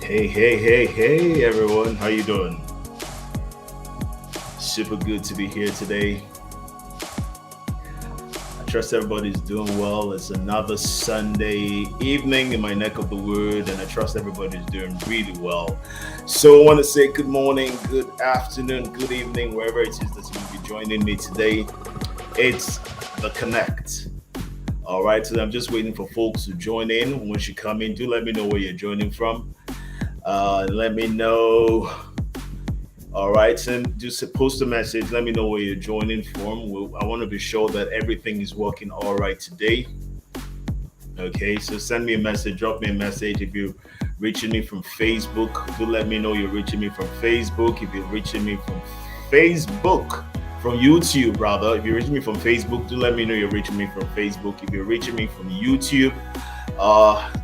Hey, everyone. How you doing? Super good to be here today. I trust everybody's doing well. It's another Sunday evening in my neck of the wood, and I trust everybody's doing really well. So I want to say good morning, good afternoon, good evening, wherever it is that you will be joining me today. It's the Connect. All right, so I'm just waiting for folks to join in. Once you come in, do let me know where you're joining from. Let me know. All right, send just post a message. Let me know where you're joining from. I want to be sure that everything is working all right today. Okay, so send me a message, drop me a message. If you're reaching me from Facebook, do let me know you're reaching me from Facebook. If you're reaching me from Facebook, from YouTube, rather, if you're reaching me from Facebook, do let me know you're reaching me from Facebook. If you're reaching me from YouTube,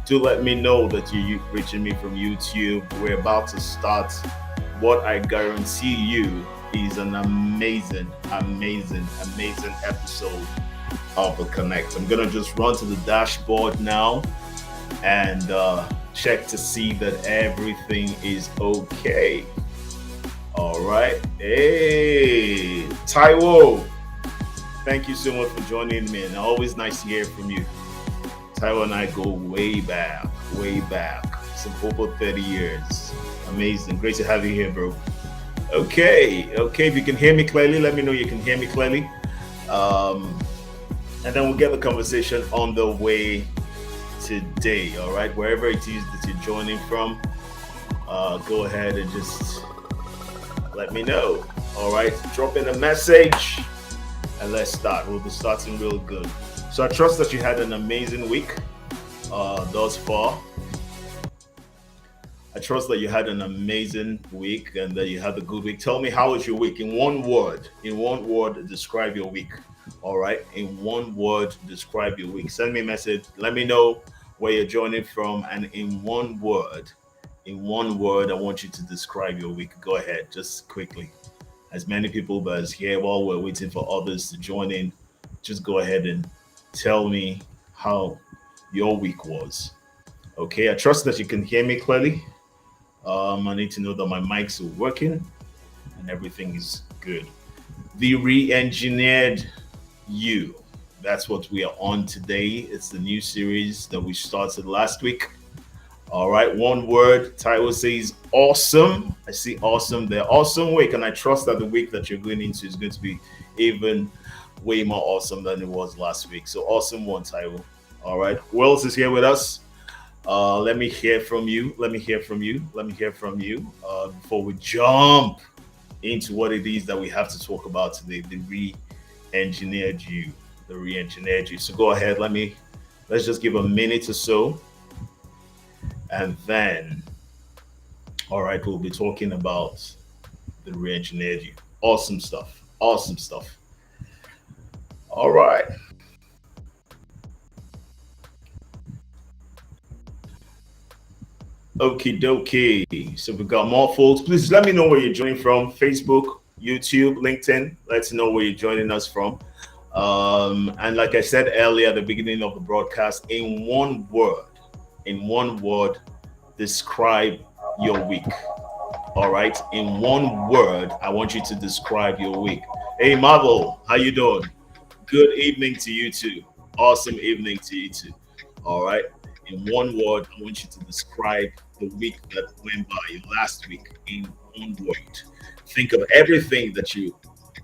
do let me know that you're reaching me from YouTube. We're about to start what I guarantee you is an amazing episode of the Connect. I'm gonna just run to the dashboard now and check to see that everything is okay. All right. Hey, Taiwo, thank you so much for joining me, and always nice to hear from you. Taiwo and I go way back, some over 30 years. Amazing. Great to have you here, bro. Okay. If you can hear me clearly, let me know you can hear me clearly. And then we'll get the conversation on the way today. All right. Wherever it is that you're joining from, go ahead and just let me know. All right. Drop in a message and let's start. We'll be starting real good. So I trust that you had an amazing week thus far. I trust that you had an amazing week and that you had a good week. Tell me, how was your week? In one word, describe your week. All right. In one word, describe your week. Send me a message. Let me know where you're joining from. And in one word, I want you to describe your week. Go ahead, just quickly. As many people as here while we're waiting for others to join in, just go ahead and tell me how your week was. Okay. I trust that you can hear me clearly. I need to know that my mics are working and everything is good. The re-engineered you. That's what we are on today. It's the new series that we started last week. All right, one word. Taiwo says awesome. I see awesome there. Awesome week, and I trust that the week that you're going into is going to be even way more awesome than it was last week. So awesome one, Taiwo. All right, who else is here with us? Let me hear from you. Before we jump into what it is that we have to talk about today, the re-engineered you. So go ahead. Let's just give a minute or so, and then, all right, we'll be talking about the re-engineered you. Awesome stuff. All right. Okie dokie. So we've got more folks. Please let me know where you're joining from. Facebook, YouTube, LinkedIn. Let's know where you're joining us from. And like I said earlier at the beginning of the broadcast, in one word, describe your week. All right. In one word, I want you to describe your week. Hey, Marvel, how you doing? Good evening to you too. Awesome evening to you too. All right. In one word, I want you to describe the week that went by, your last week, in one word. Think of everything that you,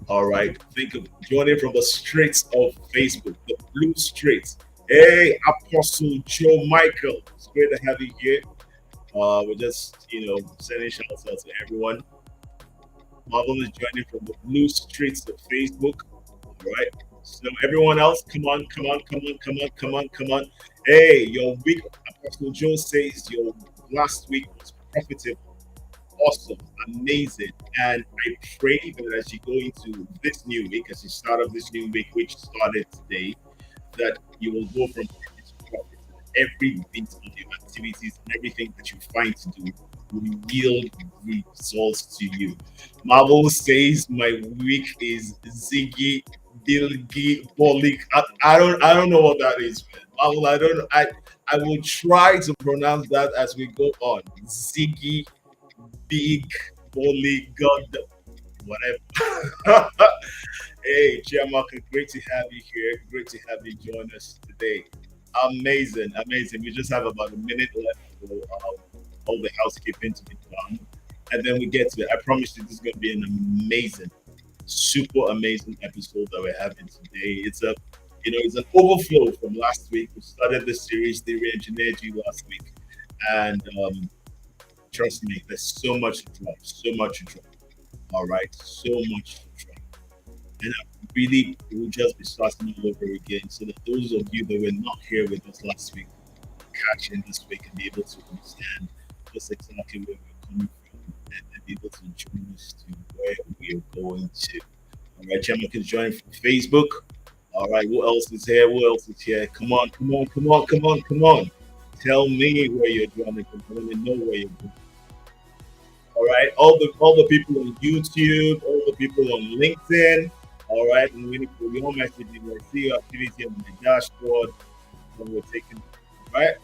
all right, think of joining from the streets of Facebook, the blue streets. Hey, Apostle Joe Michael, it's great to have you here. We're just, sending shouts out to everyone. Marvel is joining from the blue streets of Facebook. All right. So everyone else, come on. Hey, your week, Apostle Joe says your last week was profitable, awesome, amazing. And I pray that as you go into this new week, as you start off this new week, which started today, that you will go from profit to profit. Every bit of your activities and everything that you find to do will yield results to you. Marvel says my week is ziggy Ilgi Bolik. I don't know what that is, man. I don't know. I will try to pronounce that as we go on. Ziggy Big Bolik God whatever. Hey, Chiamaka, great to have you here. Great to have you join us today. Amazing, amazing. We just have about a minute left for all the housekeeping to be done. And then we get to it. I promise you, this is going to be an amazing, super amazing episode that we're having today. It's an overflow from last week. We started the series, They Re-Engineered You last week. And trust me, there's so much to drop, so much to drop. All right, so much to drop. And I really will just be starting all over again so that those of you that were not here with us last week catch in this week and be able to understand just exactly where we're coming from and be able to join us to where we are going to. All right, Gemma can join from Facebook. All right, who else is here? Who else is here? Come on, come on, come on, come on, come on. Tell me where you're joining from. I want to know where you're going. All right, all the people on YouTube, all the people on LinkedIn. All right, and we for your messages. I see your activity on the dashboard when we're taking. All right,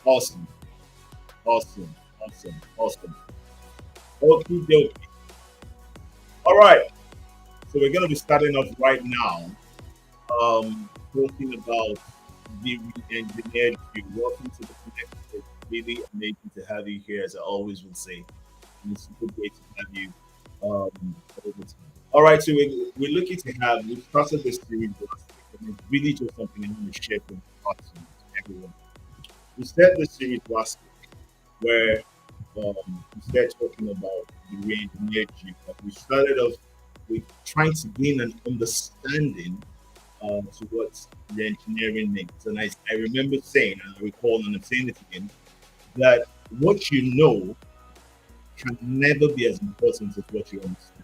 awesome, awesome, awesome, awesome. Okie dokie. All right, so we're gonna be starting off right now. Talking about the engineered you. Welcome to the connect. It's really amazing to have you here, as I always would say. And it's super great to have you all the time. All right, so we're looking to have, we started this series last week, and it's really just something I want to share from the heart to everyone. We started this series last week where we started talking about the re-engineered you. But we started off with trying to gain an understanding to what the engineering means. And I remember saying, and I recall, and I'm saying it again, that what you know can never be as important as what you understand.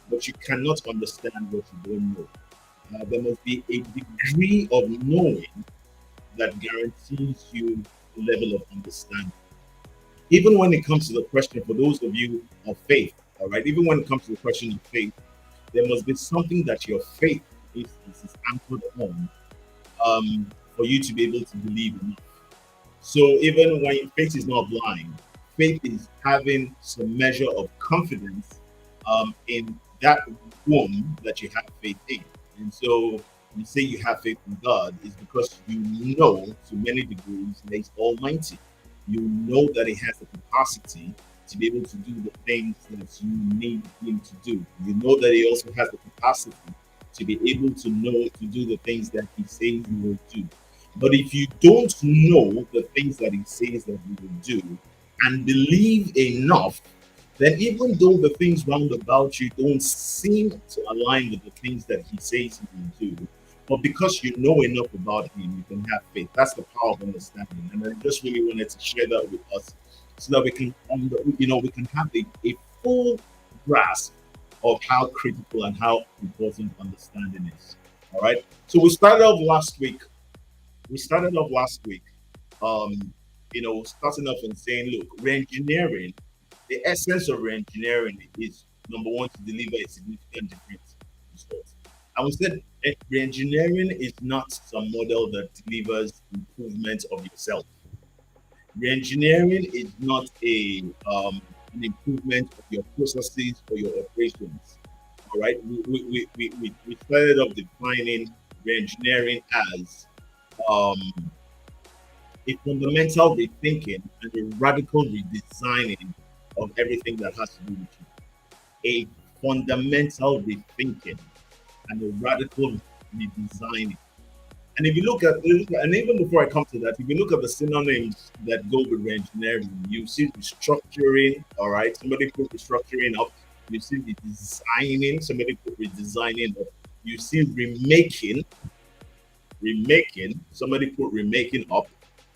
But you cannot understand what you don't know. There must be a degree of knowing that guarantees you a level of understanding. Even when it comes to the question, for those of you of faith, all right, even when it comes to the question of faith, there must be something that your faith is anchored on for you to be able to believe in. So even when faith is not blind, faith is having some measure of confidence in that womb that you have faith in. And so you say you have faith in God is because you know to many degrees that He's Almighty. You know that He has the capacity to be able to do the things that you need Him to do. You know that He also has the capacity to be able to know to do the things that He says He will do. But if you don't know the things that He says that He will do and believe enough, then even though the things round about you don't seem to align with the things that He says He will do, but because you know enough about Him, you can have faith. That's the power of understanding. And I just really wanted to share that with us so that we can, we can have a full grasp of how critical and how important understanding is. All right. So we started off last week, um, starting off and saying, look, reengineering, the essence of reengineering is number one, to deliver a significant different result. And we said reengineering is not some model that delivers improvement of yourself. Reengineering is not an improvement of your processes or your operations. All right. We started off defining reengineering as um, a fundamental rethinking and a radical redesigning of everything that has to do with you. A fundamental rethinking and a radical redesigning. And if you look at, and even before I come to that, if you look at the synonyms that go with reengineering, you see restructuring, all right? Somebody put restructuring up. You see redesigning, somebody put redesigning up. You see remaking, somebody put remaking up.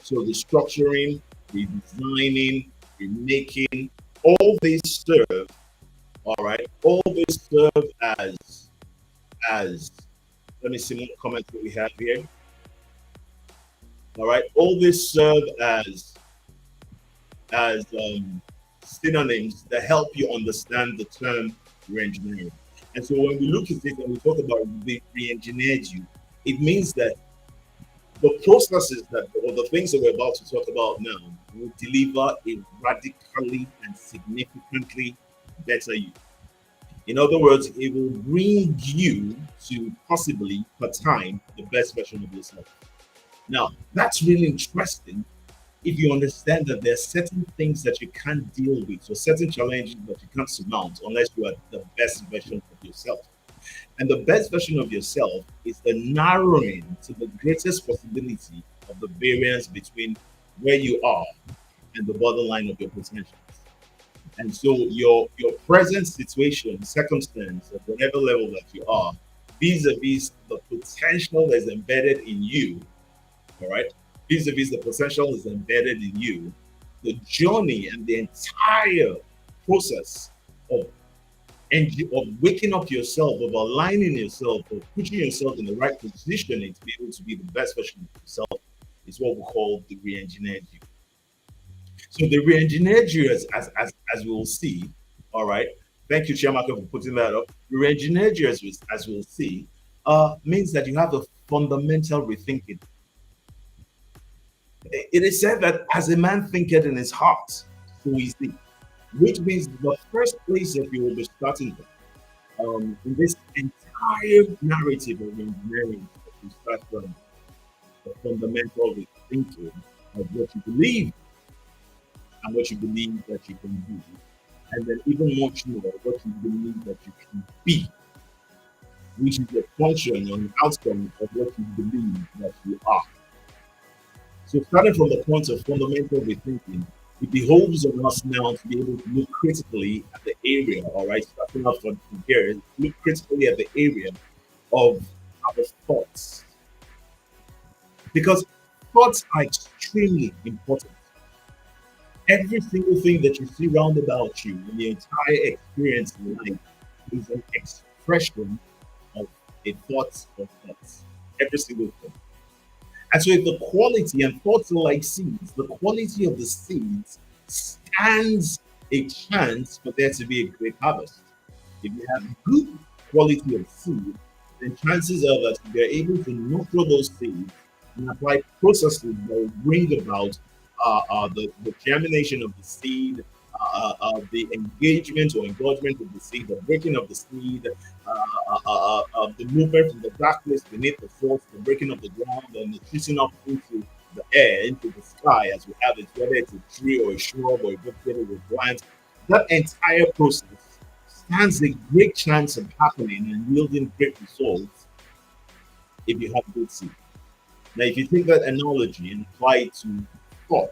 So restructuring, redesigning, remaking, all these serve, all right? All these serve as let me see what comments that we have here. All right, all these serve as synonyms that help you understand the term reengineering. And so when we look at it and we talk about the re-engineered you, it means that the processes that or the things that we're about to talk about now will deliver a radically and significantly better you. In other words, it will bring you to possibly, per time, the best version of yourself. Now, that's really interesting if you understand that there are certain things that you can't deal with, or certain challenges that you can't surmount unless you are the best version of yourself. And the best version of yourself is the narrowing to the greatest possibility of the variance between where you are and the borderline of your potential. And so your present situation, circumstance, at whatever level that you are, vis-a-vis the potential that's embedded in you, all right? Vis-a-vis the potential is embedded in you, the journey and the entire process of of waking up yourself, of aligning yourself, of putting yourself in the right positioning to be able to be the best version of yourself is what we call the re-engineered you. So the re-engineered you, as we will see, all right. Thank you, Chiamaka, for putting that up. The re-engineered you, as we'll see, means that you have a fundamental rethinking. It is said that as a man thinketh in his heart, so he thinks, which means the first place that you will be starting in this entire narrative of engineering, that you start from the fundamental rethinking of what you believe and what you believe that you can do, and then even much more what you believe that you can be, which is the function or an outcome of what you believe that you are. So, starting from the point of fundamental rethinking, it behoves on us now to be able to look critically at the area, all right, starting off from here, look critically at the area of our thoughts. Because thoughts are extremely important. Every single thing that you see round about you in the entire experience in life is an expression of a thought of thoughts. Every single thing. And so if the quality and thoughts are like seeds, the quality of the seeds stands a chance for there to be a great harvest. If you have good quality of seed, then chances are that you're able to nurture those seeds and apply processes that will bring about the germination of the seed, the engagement or engagement of the seed, the breaking of the seed, the movement from the darkness beneath the force, the breaking of the ground, and the shooting up into the air, into the sky, as we have it, whether it's a tree or a shrub or a vegetable or plant. That entire process stands a great chance of happening and yielding great results if you have good seed. Now, if you take that analogy and apply it to thought,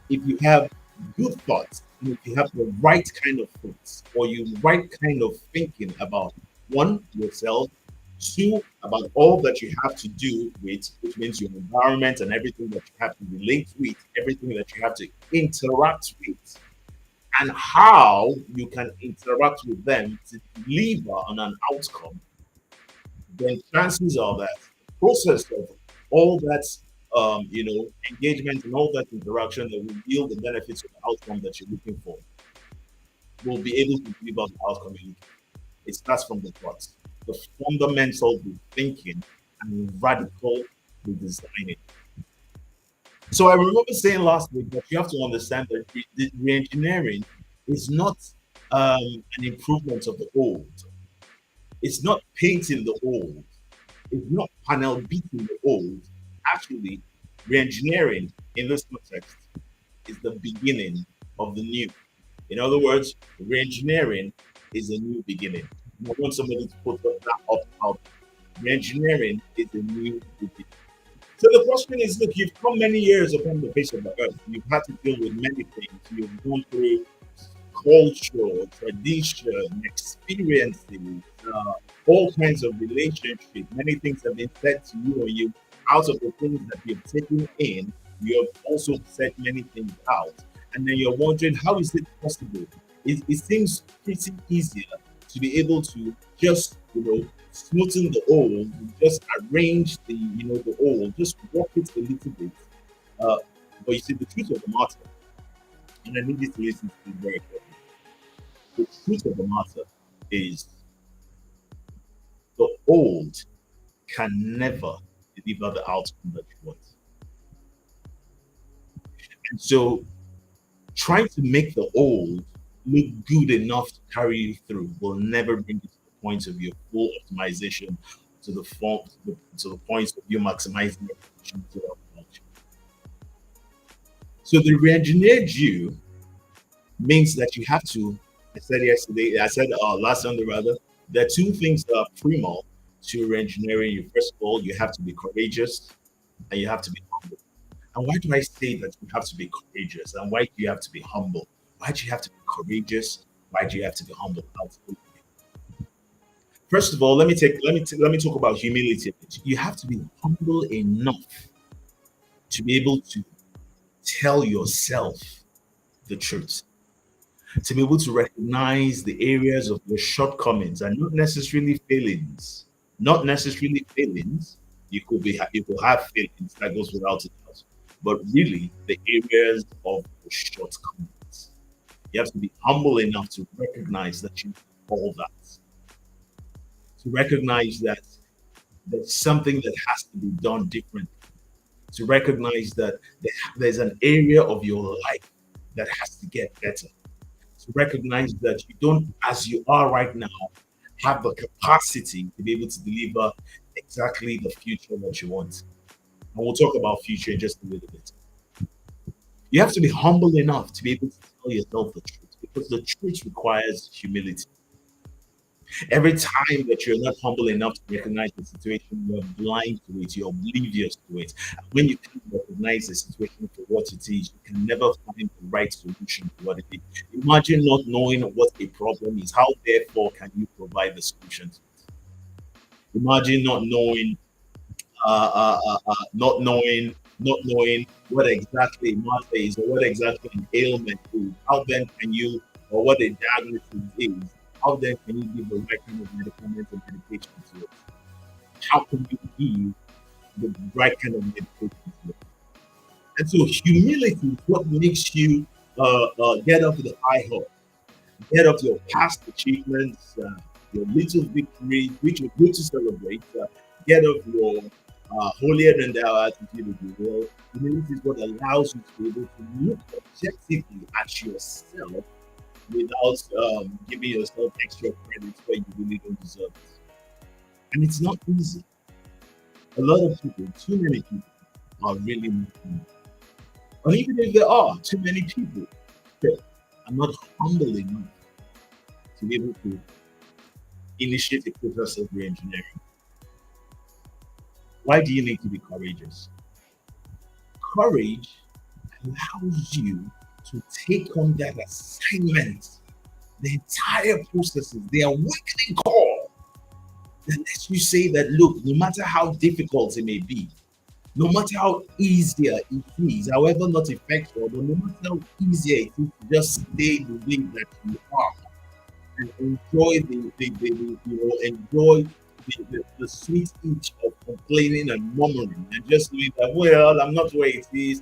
if you have good thoughts, and if you have the right kind of thoughts, or you right kind of thinking about one, yourself, two, about all that you have to do with, which means your environment and everything that you have to relate with, everything that you have to interact with, and how you can interact with them to deliver on an outcome, then chances are that the process of all that engagement and all that interaction that will yield the benefits of the outcome that you're looking for will be able to deliver the outcome you're looking for. It starts from the thoughts, the fundamental the thinking and radical the designing. So I remember saying last week that you have to understand that re-engineering is not an improvement of the old. It's not painting the old. It's not panel beating the old. Actually, re-engineering in this context is the beginning of the new. In other words, re-engineering is a new beginning. I want somebody to put that up out. Re-engineering is a new beginning. So the question is, look, you've come many years upon the face of the earth. You've had to deal with many things. You've gone through culture, tradition, experiences, all kinds of relationships. Many things have been said to you, or you, out of the things that you've taken in, you have also said many things out. And then you're wondering, how is it possible? It seems pretty easier to be able to just, smoothen the old, just arrange the old, just walk it a little bit. Uh, but you see, the truth of the matter, and I need you to listen to this very carefully. The truth of the matter is old can never deliver the outcome that you want. And so trying to make the old look good enough to carry you through will never bring you to the point of your full optimization, to the form to the point of you maximizing your opportunity of knowledge. So the re-engineered you means that you have to, I said yesterday, I said last Sunday rather, there are two things that are primal to re-engineering you. First of all, you have to be courageous and you have to be humble. And why do I say that you have to be courageous? And why do you have to be humble? Why do you have to be courageous? Why do you have to be humble? First of all, let me talk about humility. You have to be humble enough to be able to tell yourself the truth, to be able to recognize the areas of your shortcomings and not necessarily failings. Not necessarily failings. You could have failings that goes without a doubt, but really the areas of your shortcomings. You have to be humble enough to recognize that you have all that, to recognize that there's something that has to be done different, to recognize that there's an area of your life that has to get better, to recognize that you don't, as you are right now, have the capacity to be able to deliver exactly the future that you want. And we'll talk about future in just a little bit. You have to be humble enough to be able to tell yourself the truth because the truth requires humility. Every time that you're not humble enough to recognize the situation, you're blind to it, you're oblivious to it. And when you can't recognize the situation for what it is, you can never find the right solution to what it is. Imagine not knowing what a problem is. How therefore can you provide the solution to it? Imagine not knowing what exactly matter is or what exactly an ailment is. How then can you, or what a diagnosis is? How then can you give the right kind of medicament and medication to it? How can you give the right kind of medication to it? And so humility is what makes you get up to the high horse, get up your past achievements, your little victories, which are good to celebrate, get up your holier than thou attitude of the world. Humility is what allows you to be able to look objectively at yourself without giving yourself extra credit where you really don't deserve it. And it's not easy. A lot of people, too many people, are really not humble. Or even if there are too many people, they are not humble enough to be able to initiate a process of re-engineering. Why do you need to be courageous? Courage allows you to take on that assignment, the entire processes, the awakening call that lets you say that, look, no matter how difficult it may be, no matter how easier it is, however not effective, but no matter how easier it is to just stay the way that you are and enjoy the sweet itch of complaining and murmuring and just knowing that, well, I'm not where it is,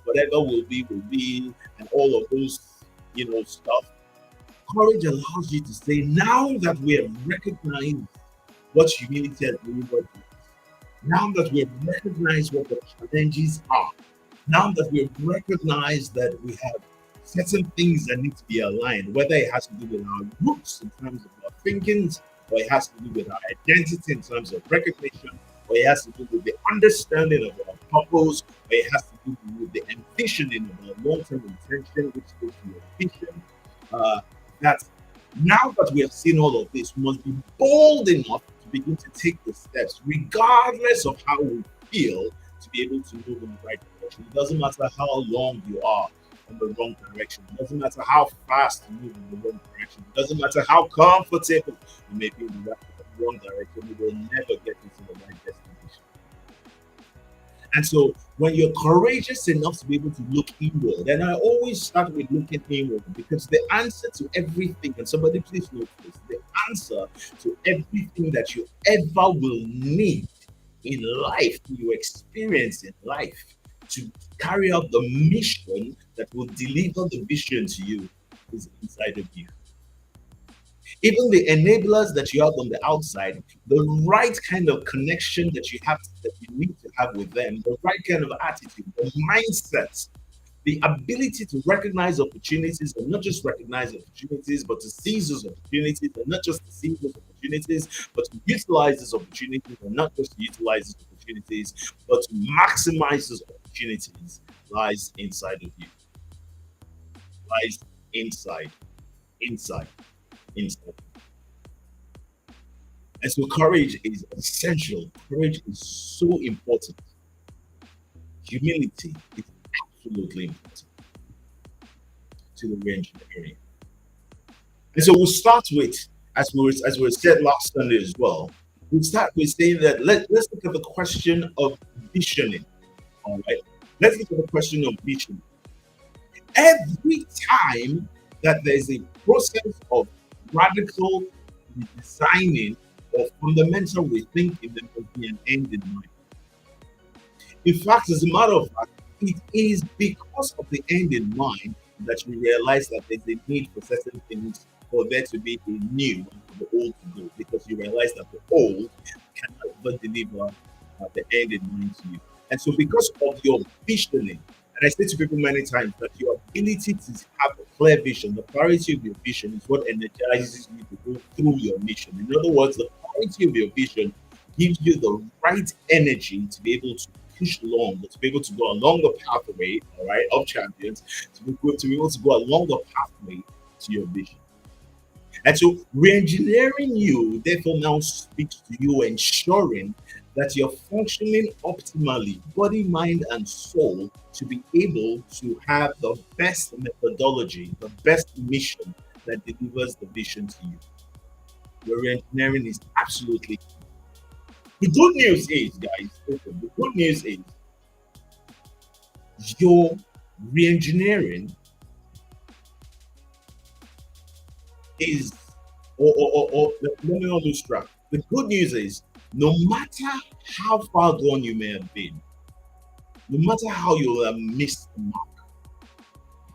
whatever will be, and all of those stuff. Courage allows you to say, now that we have recognized what humility has delivered to us, now that we have recognized what the challenges are, now that we have recognized that we have certain things that need to be aligned, whether it has to do with our roots in terms of our thinkings, or it has to do with our identity in terms of recognition, or it has to do with the understanding of our purpose, or it has to do with the envisioning of our long-term intention, which is your vision. Uh, that now that we have seen all of this, we must be bold enough to begin to take the steps, regardless of how we feel, to be able to move in the right direction. It doesn't matter how long you are in the wrong direction. It doesn't matter how fast you move in the wrong direction. It doesn't matter how comfortable you may be in the wrong direction. You will never get into the right destination. And so when you're courageous enough to be able to look inward, and I always start with looking inward because the answer to everything, and somebody please note this, the answer to everything that you ever will need in life, you experience in life, to carry out the mission that will deliver the vision to you is inside of you. Even the enablers that you have on the outside, the right kind of connection that you need to have with them, the right kind of attitude, the mindset, the ability to recognize opportunities and not just recognize opportunities, but to seize those opportunities and not just to seize those opportunities, but to utilize those opportunities and not just to utilize those opportunities, but to maximize those opportunities lies inside of you, lies inside, inside, inside. And so courage is essential. Courage is so important. Humility is absolutely important to the re-engineering. And so we'll start with, as we said last Sunday as well, we'll start with saying that let's look at the question of visioning. All right. Let's look at the question of vision. Every time that there's a process of radical designing or fundamental rethinking, there must be an end in mind. In fact, as a matter of fact, it is because of the end in mind that you realize that there's a need for certain things for there to be a new and for the old to go. Because you realize that the old cannot deliver the end in mind to you. And so, because of your visioning, and I say to people many times that your ability to have a clear vision, the clarity of your vision is what energizes you to go through your mission. In other words, the clarity of your vision gives you the right energy to be able to push along, to be able to go along the pathway, all right, of champions, to be able to go along the pathway to your vision. And so re-engineering you therefore now speaks to you, ensuring that you're functioning optimally, body, mind, and soul, to be able to have the best methodology, the best mission that delivers the vision to you. Your re-engineering is absolutely key. The good news is, guys, listen, the good news is your re-engineering is, let me not lose track. The good news is, no matter how far gone you may have been, no matter how you have missed the mark,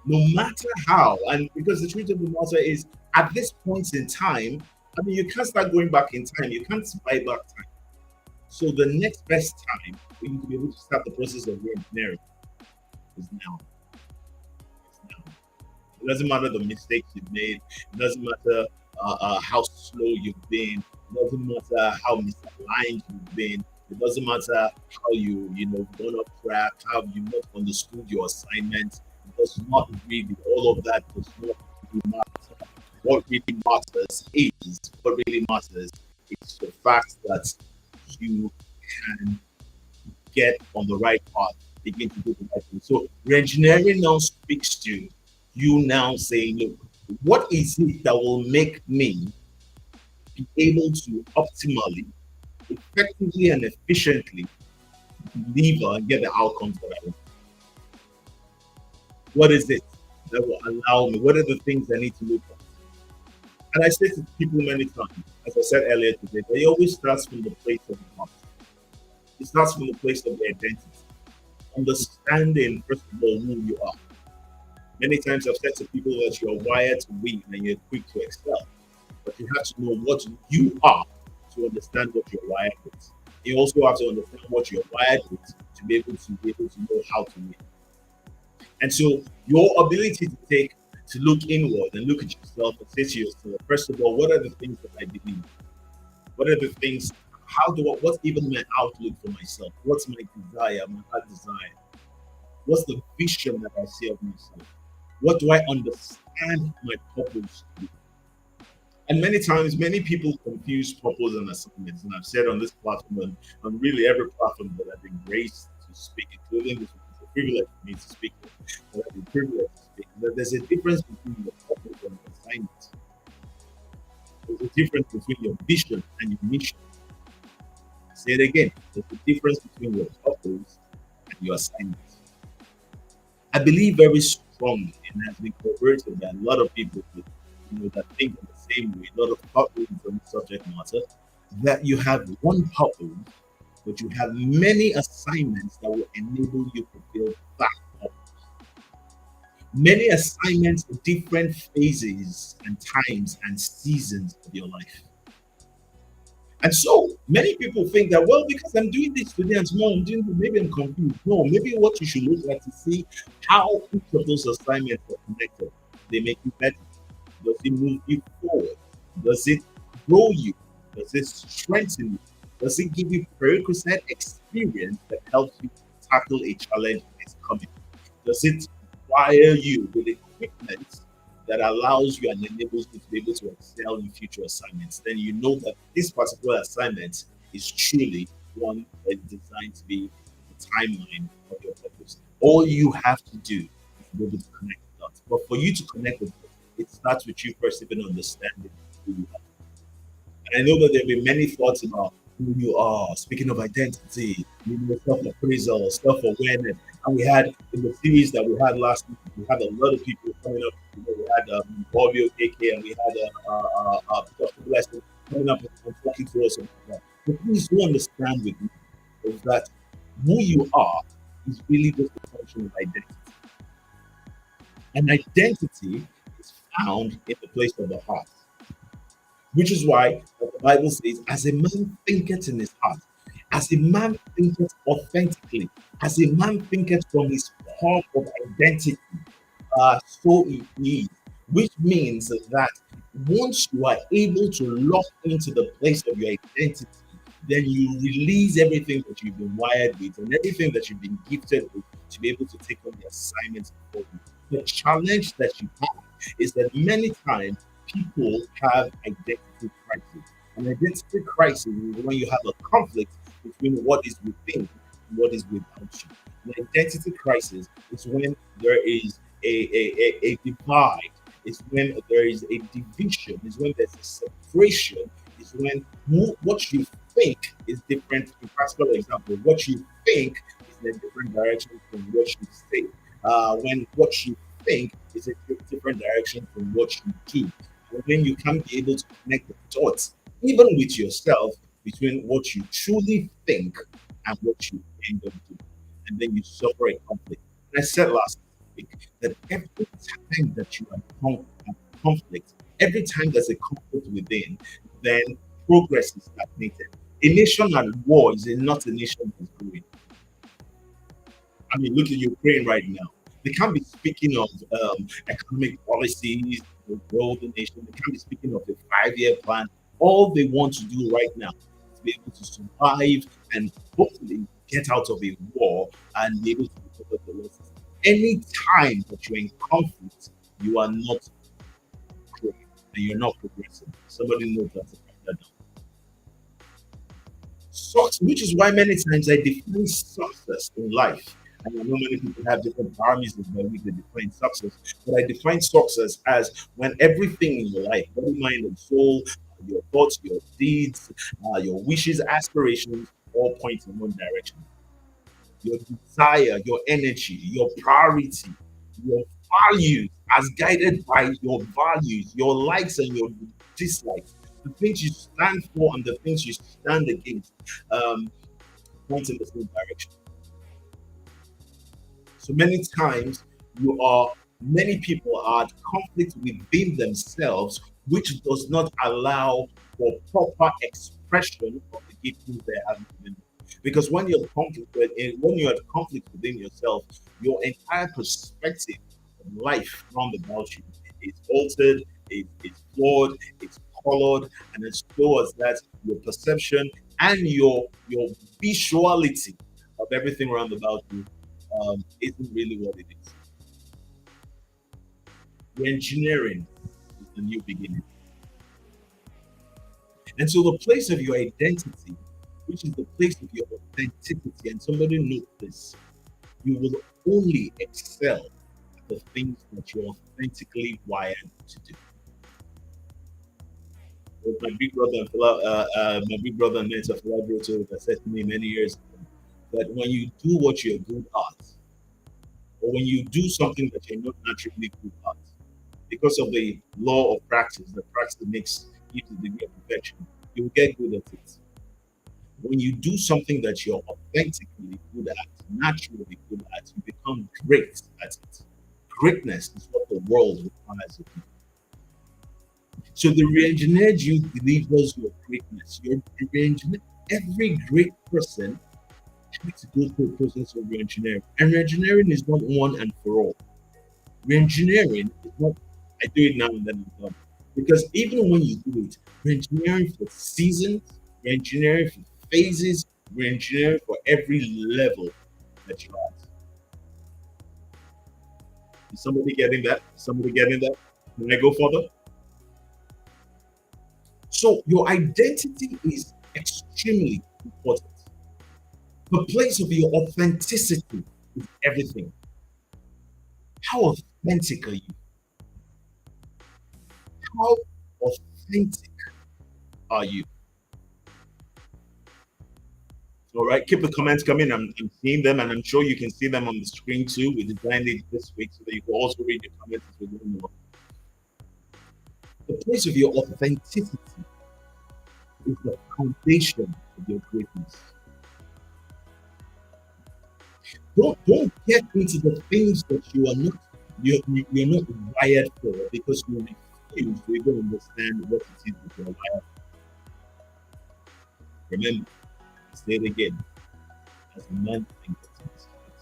no matter how, and because the truth of the matter is, at this point in time, I mean, you can't start going back in time, you can't buy back time. So the next best time for you to be able to start the process of re-engineering is now. It's now. It doesn't matter the mistakes you've made. It doesn't matter how slow you've been. It doesn't matter how misaligned you've been. It doesn't matter how you gone off track, how you not understood your assignment. It does not really. All of that does not really matter. What really matters is the fact that you can get on the right path, begin to do the right thing. So re-engineering now speaks to you now saying, look, what is it that will make me be able to optimally, effectively, and efficiently deliver and get the outcomes that I want? What is it that will allow me? What are the things I need to look at? And I say to people many times, as I said earlier today, that it always starts from the place of the heart. It starts from the place of the identity. Understanding, first of all, who you are. Many times I've said to people that you're wired to win and you're quick to excel. But you have to know what you are to understand what you're wired with. You also have to understand what you're wired with to be able to know how to win. And so your ability to look inward and look at yourself and say to yourself, first of all, what are the things that I believe? What are the things? What's even my outlook for myself? What's my desire, my heart desire? What's the vision that I see of myself? What do I understand my purpose to be? And many times, many people confuse purpose and assignments. And I've said on this platform and on really every platform that I've been graced to speak, including this one, it's a privilege for me to speak, that I've been privileged to speak, that there's a difference between your purpose and your assignment. There's a difference between your vision and your mission. Say it again. There's a difference between your purpose and your assignment. I believe very strongly, and has been corroborated by a lot of people that think in the same way, a lot of thought leaders on the subject matter, that you have one purpose, but you have many assignments that will enable you to fulfill that purpose. Many assignments in different phases and times and seasons of your life. And so many people think that, well, because I'm doing this today and tomorrow I'm doing this, maybe I'm confused. No, maybe what you should look at to see how each of those assignments are connected. They make you better. Does it move you forward? Does it grow you? Does it strengthen you? Does it give you prerequisite experience that helps you tackle a challenge that is coming? Does it wire you with equipment that allows you and enables you to be able to excel in future assignments? Then you know that this particular assignment is truly one that is designed to be the timeline of your purpose. All you have to do is be able to connect the dots. But for you to connect the dots, it starts with you first even understanding who you are. And I know that there have been many thoughts about who you are. Speaking of identity, self appraisal, self awareness. And we had in the series that we had last week, we had a lot of people coming up. We had Bobby KK and we had Dr. Blessing coming up and talking to us about that. But please do understand with me is that who you are is really just a function of identity. And identity is found in the place of the heart. Which is why the Bible says, as a man thinketh in his heart, as a man thinketh authentically, as a man thinketh from his heart of identity, so it is. Which means that once you are able to lock into the place of your identity, then you release everything that you've been wired with and everything that you've been gifted with to be able to take on the assignments before you. The challenge that you have is that many times people have identity crisis. An identity crisis is when you have a conflict between what is within and what is without you. An identity crisis is when there is a divide, is when there is a division, is when there's a separation, is when what you think is different. In practical example, what you think is in a different direction from what you say. When what you think is a different direction from what you do. And then you can be able to connect the dots, even with yourself, between what you truly think and what you end up doing. And then you suffer a conflict. And I said last week that every time that you are in conflict, every time there's a conflict within, then progress is stagnated. A nation at war is not a nation that's growing. I mean, look at Ukraine right now. They can't be speaking of economic policies to grow the nation. They can't be speaking of a 5 year plan. All they want to do right now is be able to survive and hopefully get out of a war and be able to recover the losses. Any time that you're in conflict, you are not growing and you're not progressing. Somebody knows that. Success, which is why many times I define success in life. And I know many people have different parameters by which they define success, but I define success as when everything in your life, body, mind, and soul, your thoughts, your deeds, your wishes, aspirations, all point in one direction. Your desire, your energy, your priority, your values, as guided by your values, your likes and your dislikes, the things you stand for and the things you stand against, um, point in the same direction. So many times many people are at conflict within themselves, which does not allow for proper expression of the giftings they have given. Because when you're at conflict within yourself, your entire perspective of life round about you is altered, it's flawed, it's colored, and as so as that your perception and your visuality of everything round about you isn't really what it is. Re-engineering is the new beginning. And so the place of your identity, which is the place of your authenticity, and somebody note this, you will only excel at the things that you're authentically wired to do. With my big brother and mentor, Philip, that said to me many years ago that when you do what you're good at, or when you do something that you're not naturally good at, because of the law of practice, the practice makes you to the degree of perfection, you will get good at it. When you do something that you're authentically good at, naturally good at, you become great at it. Greatness is what the world requires of you. So the re-engineered you delivers your greatness. Your re-engineered, every great person has to go through a process of re-engineering. And re-engineering is not one and for all. Re-engineering is not I do it now and then I'm done. Because even when you do it, re-engineering for seasons, re-engineering for phases, re-engineering for every level that you're at. Is somebody getting that? Is somebody getting that? Can I go further? So your identity is extremely important. The place of your authenticity is everything. How authentic are you? How authentic are you? All right, keep the comments coming. I'm seeing them, and I'm sure you can see them on the screen too. We designed it this week so that you can also read the comments as we go along. The place of your authenticity is the foundation of your greatness. Don't get into the things that you're not wired for because you refuse to even understand what it is that you're wired for. Remember, I say it again. As a man thinketh in his heart,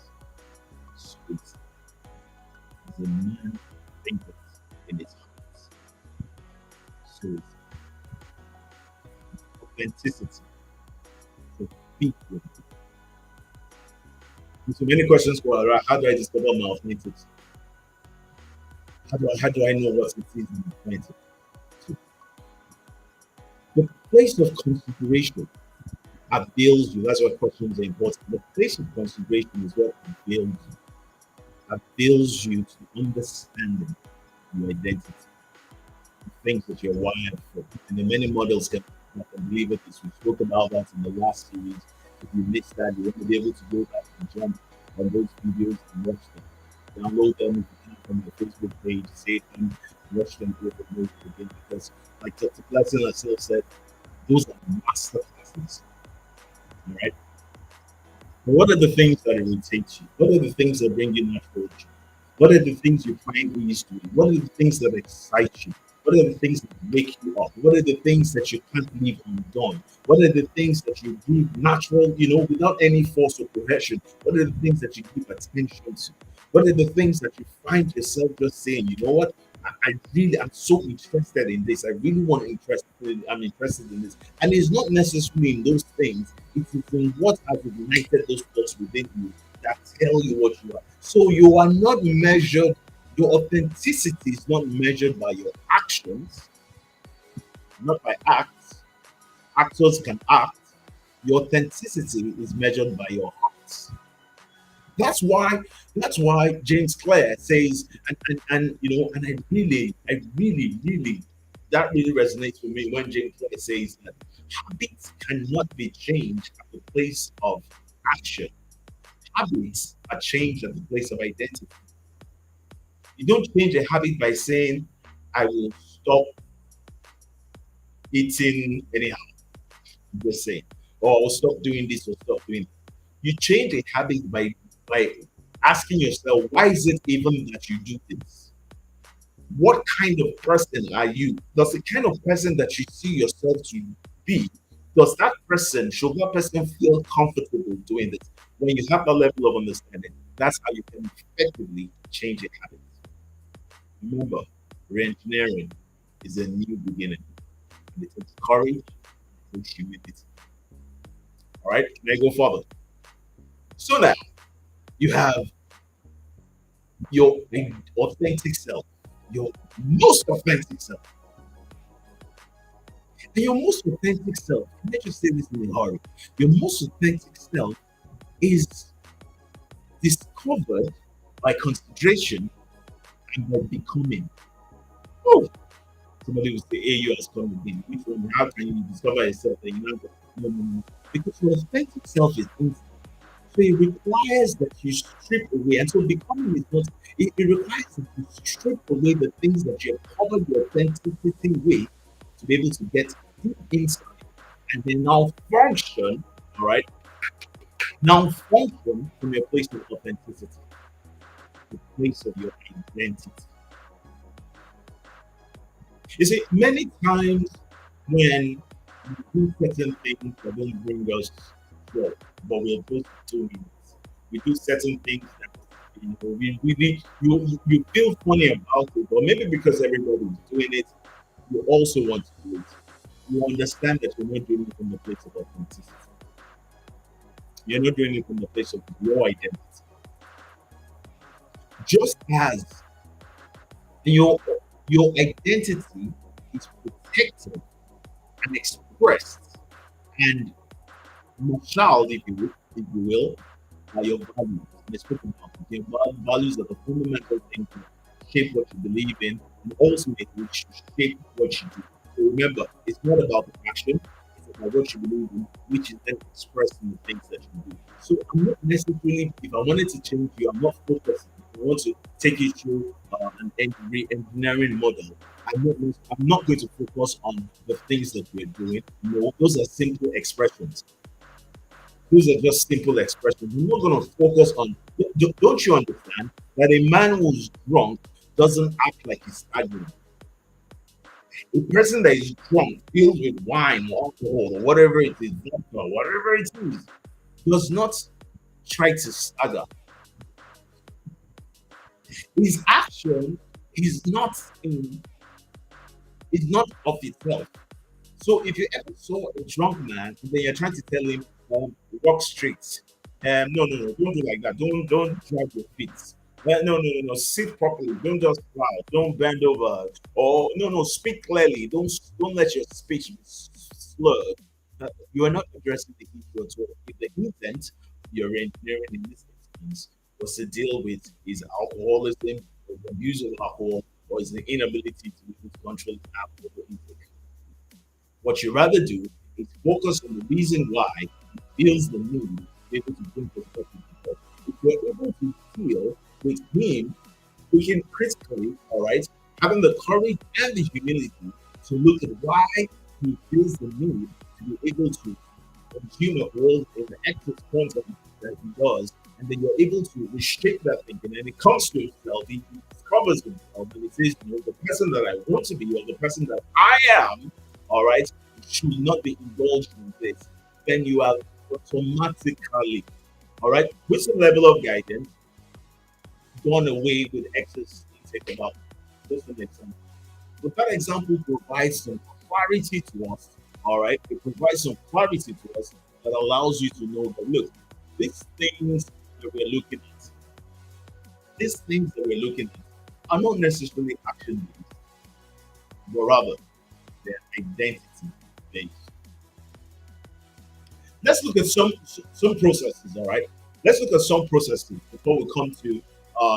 so is as a man thinketh in his heart, so is authenticity. So speak with it. So many questions go around. How do I discover my authenticity? How do I know what it is in authentic? So the place of consideration avails you. That's why questions are important. The place of consideration is what avails you to understanding your identity, the things that you're wired for. And the many models can deliver this. We spoke about that in the last series. If you missed that, you will be able to go back and jump on those videos and watch them. Download them if you can from the Facebook page, save them, watch them over and over again. Because, like Dr. Platson herself said, those are master classes. All right. But what are the things that irritate you? What are the things that bring you natural joy? What are the things you find easy to do? What are the things that excite you? What are the things that wake you up? What are the things that you can't leave undone? What are the things that you do natural, without any force or coercion? What are the things that you give attention to? What are the things that you find yourself just saying, you know what? I really am so interested in this. I really want to I'm interested in this. And it's not necessarily in those things, it is in what has ignited those thoughts within you that tell you what you are. So you are not measured, your authenticity is not measured by your actions, not by acts. Actors can act. Your authenticity is measured by your heart. That's why James Clear says, and I really, that really resonates with me when James Clear says that habits cannot be changed at the place of action. Habits are changed at the place of identity. You don't change a habit by saying, I will stop eating anyhow. Just saying, or I'll stop doing this or stop doing that. You change a habit by asking yourself, why is it even that you do this? What kind of person are you? Does the kind of person that you see yourself to be, should that person feel comfortable doing this? When you have that level of understanding, that's how you can effectively change a habit. Remember, re-engineering is a new beginning. And it takes courage, it takes humility. All right, can I go further? So now you have your authentic self, your most authentic self. And your most authentic self, can I just say this in a hurry? Your most authentic self is discovered by consideration and by becoming. Oh, somebody will say, hey, you has come again. Which one? How can you discover yourself? And you know, no. Because your authentic self is inside. So it requires that you strip away. And so becoming is not, it requires that you strip away the things that you have covered your authenticity with to be able to get deep inside and then now function, all right? Now function from your place of authenticity. the place of your identity. You see, many times when we do certain things that don't bring us joy, but we're just doing it. We do certain things that we really you feel funny about it, or maybe because everybody's doing it, you also want to do it. You understand that you're not doing it from the place of authenticity. You're not doing it from the place of your identity. Just as your your identity is protected and expressed and marshaled, if you will, by your values. And it's spoken about. Your values are the fundamental things that shape what you believe in and ultimately shape what you do. So remember, it's not about the action, it's about what you believe in, which is then expressed in the things that you do. So I'm not necessarily, if I wanted to change you, I'm not focused. If I want to take you through re-engineering model, I'm not going to focus on the things that we're doing. No, those are simple expressions. Those are just simple expressions. We're not going to focus on. Don't you understand that a man who's drunk doesn't act like he's staggering? A person that is drunk, filled with wine or alcohol or whatever it is, vodka, whatever it is, does not try to stagger. His action is not is not of itself. So if you ever saw a drunk man and then you're trying to tell him, walk straight. No, no, no, don't do like that. Don't drag your feet. No. Sit properly. Don't just fly. Don't bend over. Or no. Speak clearly. Don't let your speech be slurred. You are not addressing the issue at all. If the intent you're engineering in this instance was to deal with his alcoholism, or the abuse of alcohol, or his inability to be able to control his alcohol intake. What you rather do is focus on the reason why he feels the need to be able to bring perspective to God. If you're able to feel with him, we can critically, all right, having the courage and the humility to look at why he feels the need to be able to consume a world in the excess quantity that he does, and then you're able to restrict that thinking, and it comes to himself, he discovers himself, and it says, the person that I want to be, or the person that I am, all right, should not be indulged in this. Then you are automatically, all right, with some level of guidance, done away with excess intake about. Just an example. But that example provides some clarity to us. All right, it provides some clarity to us that allows you to know that look, these things that we're looking at, these things that we're looking at are not necessarily action based, but rather they're identity based. Let's look at some processes. All right, let's look at some processes before we come to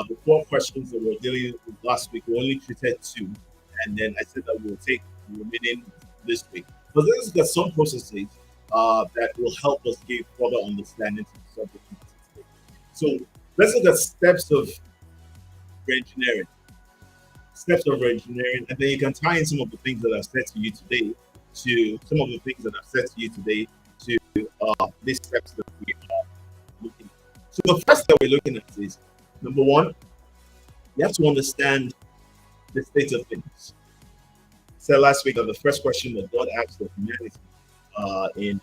the four questions that we were dealing with last week. We only treated two, and then I said that we'll take the remaining this week. But let's look at some processes that will help us give further understanding to the subject matter today. So let's look at steps of engineering. Steps of engineering, and then you can tie in some of the things that I've said to you today to some of the things that I've said to you today to these steps that we are looking at. So the first that we're looking at is number one, you have to understand the state of things. I said last week that the first question that God asked of humanity in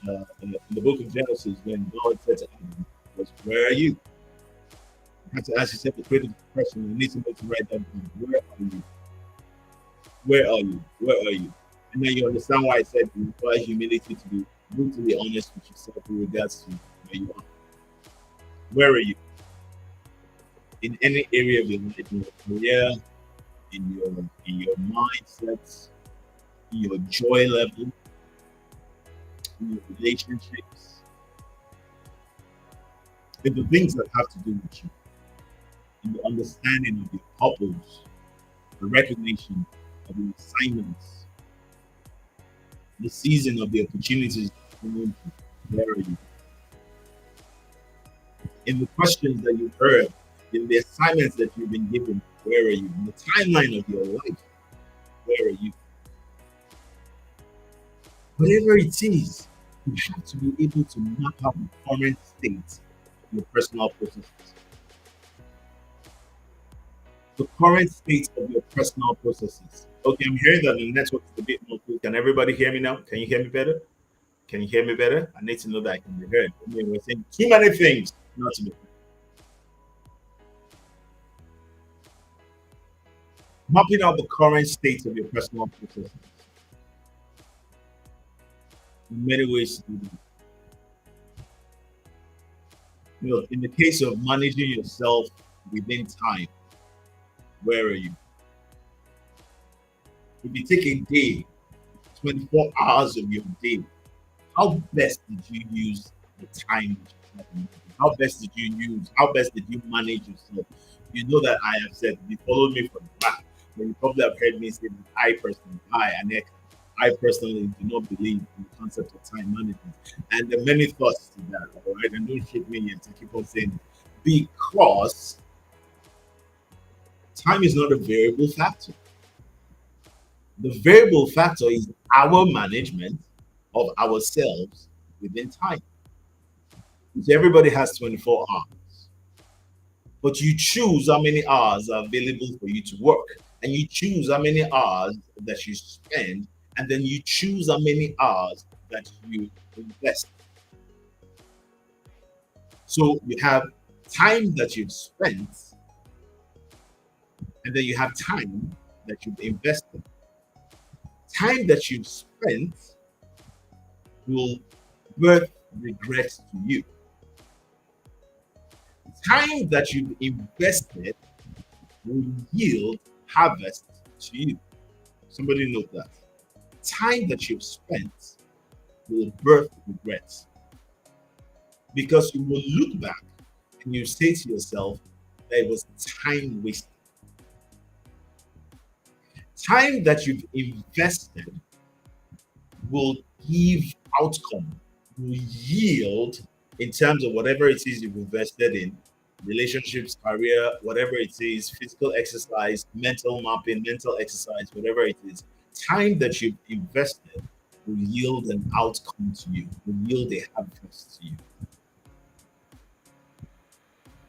the book of Genesis, when God said to Adam, was, "Where are you?" You have to ask yourself the critical question. You need somebody to write that down. Where are you? Where are you? Where are you? And then you understand why I said it requires humility to be brutally honest with yourself in regards to where you are. Where are you? In any area of your life, in your career, in your mindset, in your joy level, in your relationships, in the things that have to do with you, in the understanding of your purpose, the recognition of your assignments, the season of the opportunities that come into. Where are you? In the questions that you've heard, in the assignments that you've been given, where are you? In the timeline of your life, where are you? Whatever it is, you have to be able to map out the current state of your personal processes. The current state of your personal processes. Okay, I'm hearing that the network is a bit more cool. Can everybody hear me now? Can you hear me better? Can you hear me better? I need to know that I can be heard. I mean, we're saying too many things not to be. Mapping out the current state of your personal processes. In many ways to do that. In the case of managing yourself within time, where are you? If you take a day, 24 hours of your day, how best did you use the time? How best did you use? How best did you manage yourself? You know that I have said, if you follow me from back, then you probably have heard me say that I personally do not believe in the concept of time management. And there are many thoughts to that, all right? And don't shake me yet. I keep on saying it. Because time is not a variable factor. The variable factor is our management of ourselves within time. So everybody has 24 hours, but you choose how many hours are available for you to work, and you choose how many hours that you spend, and then you choose how many hours that you invest. So you have time that you've spent, and then you have time that you've invested. Time that you've spent will birth regret to you. Time that you've invested will yield harvest to you. Somebody note that. Time that you've spent will birth regrets, because you will look back and you say to yourself that it was time wasted. Time that you've invested will give outcome, will yield in terms of whatever it is you've invested in relationships, career, whatever it is, physical exercise, mental mapping, mental exercise, whatever it is. Time that you've invested will yield an outcome to you, will yield a harvest to you.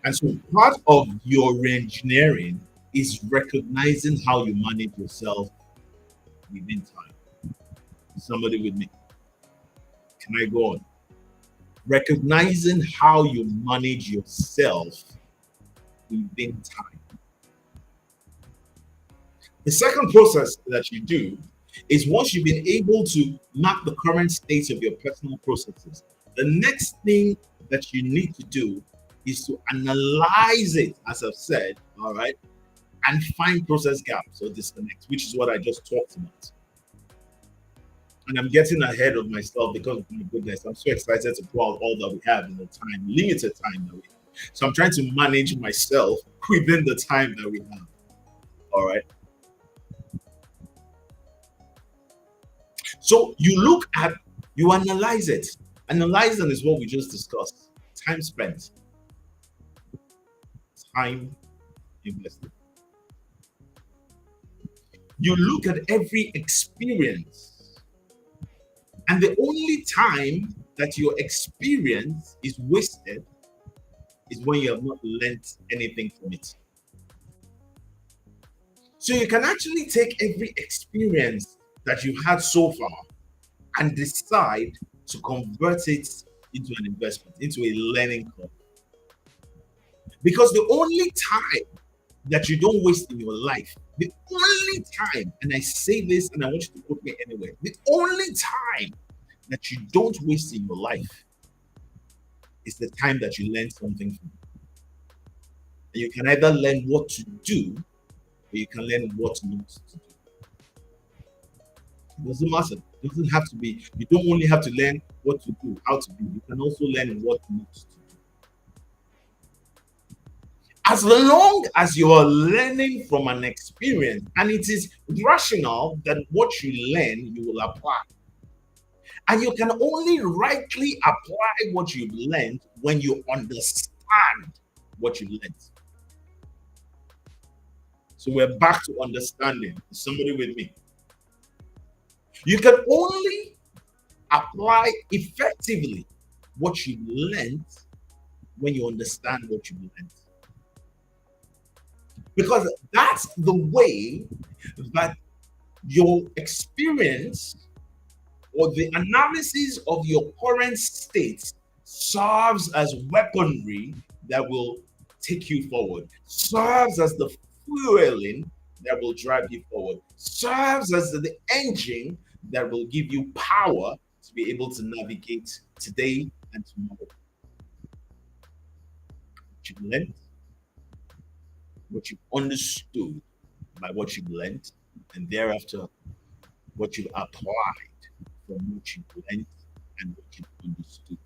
And so part of your reengineering is recognizing how you manage yourself within time. Somebody with me. Can I go on? Recognizing how you manage yourself within time. The second process that you do is, once you've been able to map the current state of your personal processes, the next thing that you need to do is to analyze it, as I've said, all right, and find process gaps or disconnects, which is what I just talked about. And I'm getting ahead of myself because, my goodness, I'm so excited to pour out all that we have in the time, limited time that we have. So I'm trying to manage myself within the time that we have. All right. So you analyze it. Analyzing is what we just discussed. Time spent, time invested. You look at every experience, and the only time that your experience is wasted is when you have not learned anything from it. So you can actually take every experience that you've had so far and decide to convert it into an investment, into a learning curve. Because the only time that you don't waste in your life, the only time, and I say this and I want you to put me anywhere, the only time that you don't waste in your life is the time that you learn something from. And you can either learn what to do, or you can learn what not to do. It doesn't matter. It doesn't have to be, you don't only have to learn what to do, how to do. You can also learn what not to do. As long as you are learning from an experience and it is rational, that what you learn, you will apply. And you can only rightly apply what you've learned when you understand what you learned. So we're back to understanding. Is somebody with me? You can only apply effectively what you learned when you understand what you learned. because that's the way that your experience or the analysis of your current state serves as weaponry that will take you forward, serves as the fueling that will drive you forward, serves as the engine that will give you power to be able to navigate today and tomorrow. What you've learned, what you've understood by what you've learned, and thereafter what you've applied from what you've learned and what you've understood.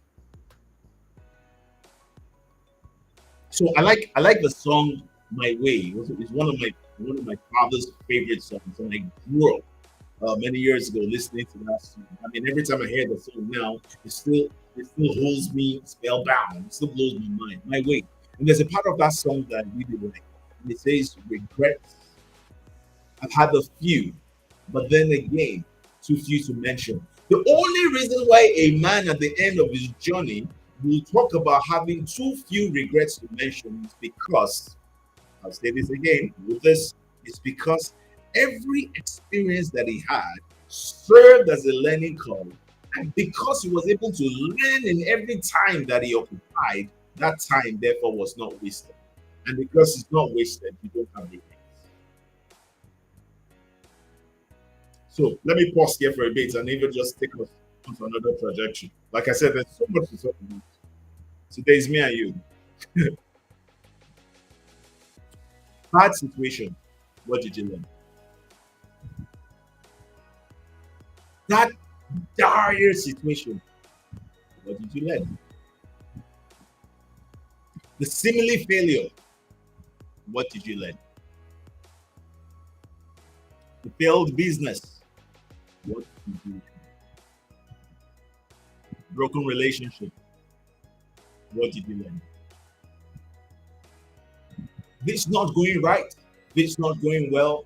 So I like the song "My Way." It's one of my father's favorite songs, and I grew up many years ago listening to that song. I mean, every time I hear the song now, it still holds me spellbound. It still blows my mind. "My Way," and there's a part of that song that I really like. And it says, "Regrets. I've had a few, but then again, too few to mention." The only reason why a man at the end of his journey will talk about having too few regrets to mention is because, I'll say this again, with this, it's because every experience that he had served as a learning curve. And because he was able to learn in every time that he occupied, that time therefore was not wasted. And because it's not wasted, you don't have regrets. So let me pause here for a bit and even just take us onto another trajectory. Like I said, there's so much to talk about. Today is me and you. Bad situation. What did you learn? That dire situation. What did you learn? The seemingly failure. What did you learn? The failed business. What did you learn? Broken relationship. What did you learn? This not going right. This not going well.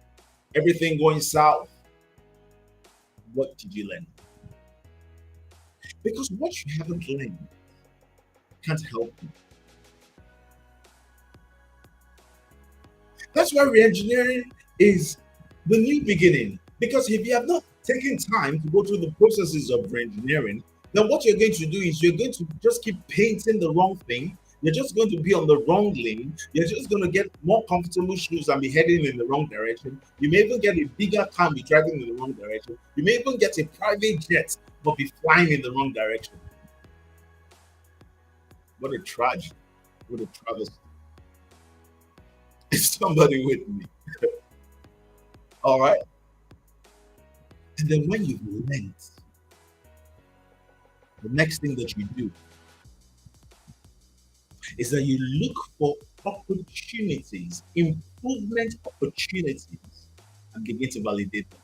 Everything going south. What did you learn? Because what you haven't learned can't help you. That's why reengineering is the new beginning. Because if you have not taken time to go through the processes of reengineering, then what you're going to do is you're going to just keep painting the wrong thing. You're just going to be on the wrong lane. You're just going to get more comfortable shoes and be heading in the wrong direction. You may even get a bigger car and be driving in the wrong direction. You may even get a private jet but be flying in the wrong direction. What a tragedy. What a travesty. Is somebody with me? All right. And then when you've learned, the next thing that you do is that you look for opportunities, improvement opportunities, and begin to validate them.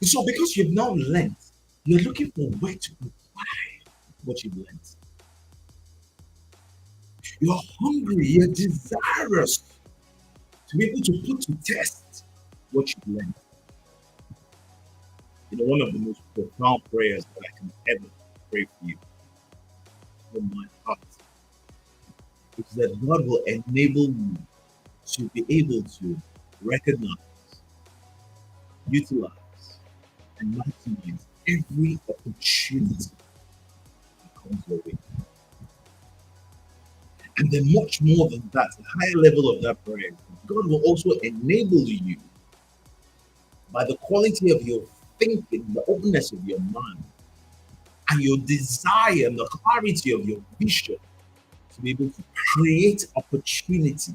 So because you've now learned, you're looking for where to apply what you've learned. You're hungry, you're desirous to be able to put to test what you've learned. One of the most profound prayers that I can ever pray for you from my heart is that God will enable you to be able to recognize, utilize, and maximize every opportunity that comes your way. And then, much more than that, the higher level of that prayer, God will also enable you by the quality of your thinking, the openness of your mind, and your desire and the clarity of your vision to be able to create opportunities.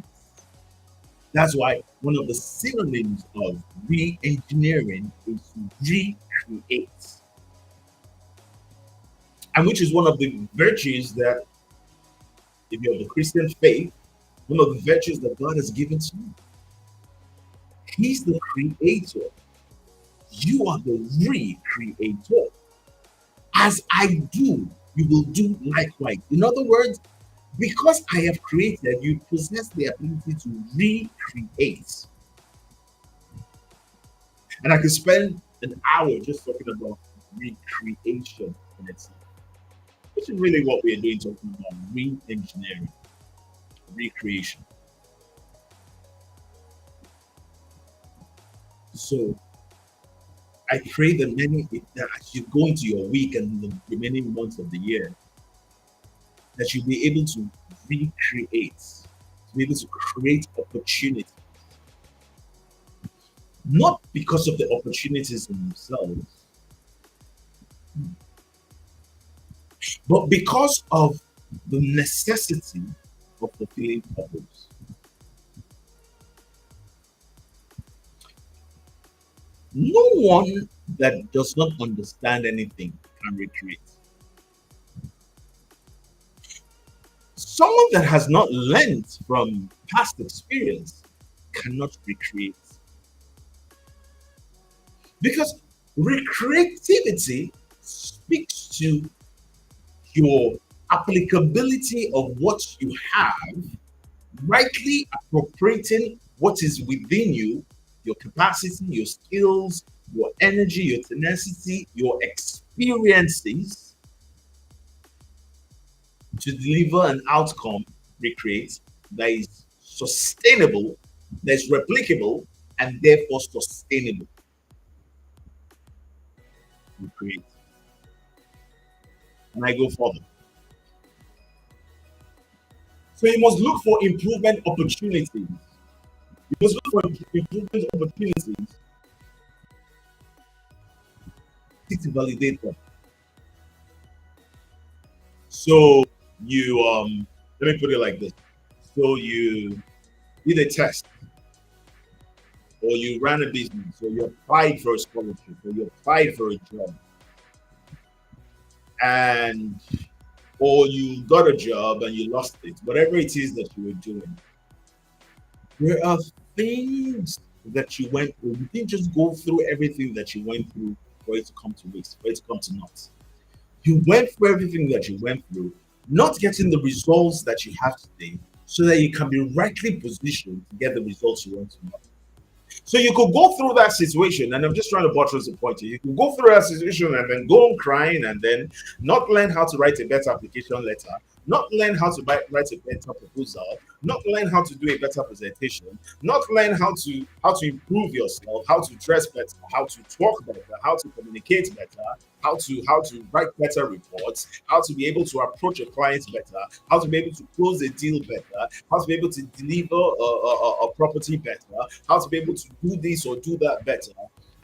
That's why one of the synonyms of re-engineering is recreate, and which is one of the virtues that, if you're of the Christian faith, one of the virtues that God has given to you. He's the creator. You are the recreator. As I do, you will do likewise. In other words, because I have created, you possess the ability to recreate. And I could spend an hour just talking about recreation in itself, which is really what we're doing, talking about re-engineering, recreation. So I pray that as you go into your week and the remaining months of the year, that you'll be able to recreate, to be able to create opportunity, not because of the opportunities in themselves, but because of the necessity of fulfilling purpose. No one that does not understand anything can recreate. Someone that has not learned from past experience cannot recreate. Because recreativity speaks to your applicability of what you have, rightly appropriating what is within you, your capacity, your skills, your energy, your tenacity, your experiences to deliver an outcome, recreate, that is sustainable, that is replicable, and therefore sustainable. Recreate. And I go further. So you must look for improvement opportunities. You must look for improvement opportunities to validate them. So you let me put it like this. So you did a test, or you ran a business, or you applied for a scholarship, or you applied for a job, and or you got a job and you lost it. Whatever it is that you were doing, there are things that you went through. You didn't just go through everything that you went through for it to come to waste, for it to come to naught. You went through everything that you went through, not getting the results that you have today, so that you can be rightly positioned to get the results you want to have. So you could go through that situation, and I'm just trying to buttress the point here. You could go through that situation and then go on crying, and then not learn how to write a better application letter, not learn how to write a better proposal, not learn how to do a better presentation, not learn how to improve yourself, how to dress better, how to talk better, how to communicate better, how to write better reports, how to be able to approach your clients better, how to be able to close a deal better, how to be able to deliver a property better, how to be able to do this or do that better,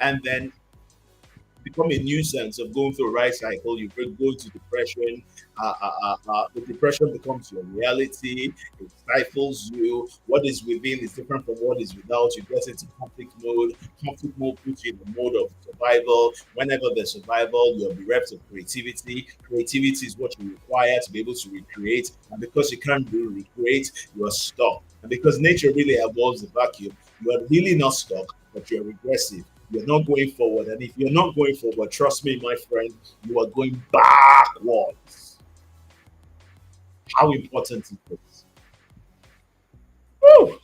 and then become a nuisance of going through a right cycle. You go into depression. The depression becomes your reality. It stifles you. What is within is different from what is without. You get into conflict mode. Conflict mode puts you in the mode of survival. Whenever there's survival, you're bereft of creativity. Creativity is what you require to be able to recreate. And because you can't really recreate, you are stuck. And because nature really evolves the vacuum, you are really not stuck, but you're regressive. You're not going forward. And if you're not going forward, trust me, my friend, you are going backwards. How important is this? Woo!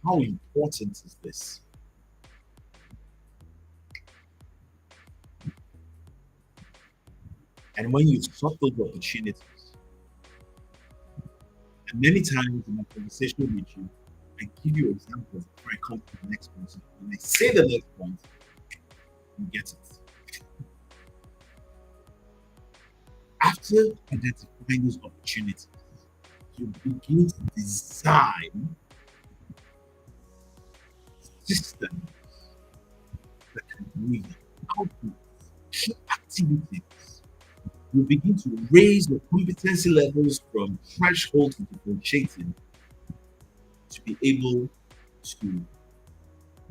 How important is this? And when you sought those opportunities, and many times in my conversation with you, I give you examples before I come to the next point. So when I say the next point, you get it. After identifying those opportunities, you begin to design systems that can deliver outputs, key activities. You begin to raise the competency levels from threshold to differentiating to be able to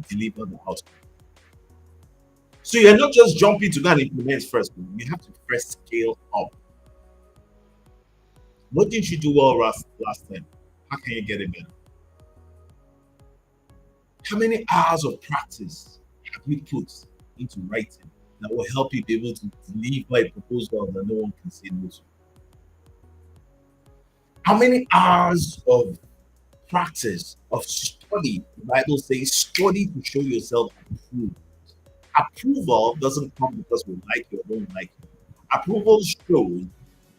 deliver the outcome. So you're not just jumping to go and implement first, but you have to first scale up. What did you do well last time? How can you get it better? How many hours of practice have you put into writing that will help you be able to deliver a proposal that no one can say no to? How many hours of practice, of study? The Bible says, study to show yourself approved. Approval doesn't come because we like you or don't like you. Approval shows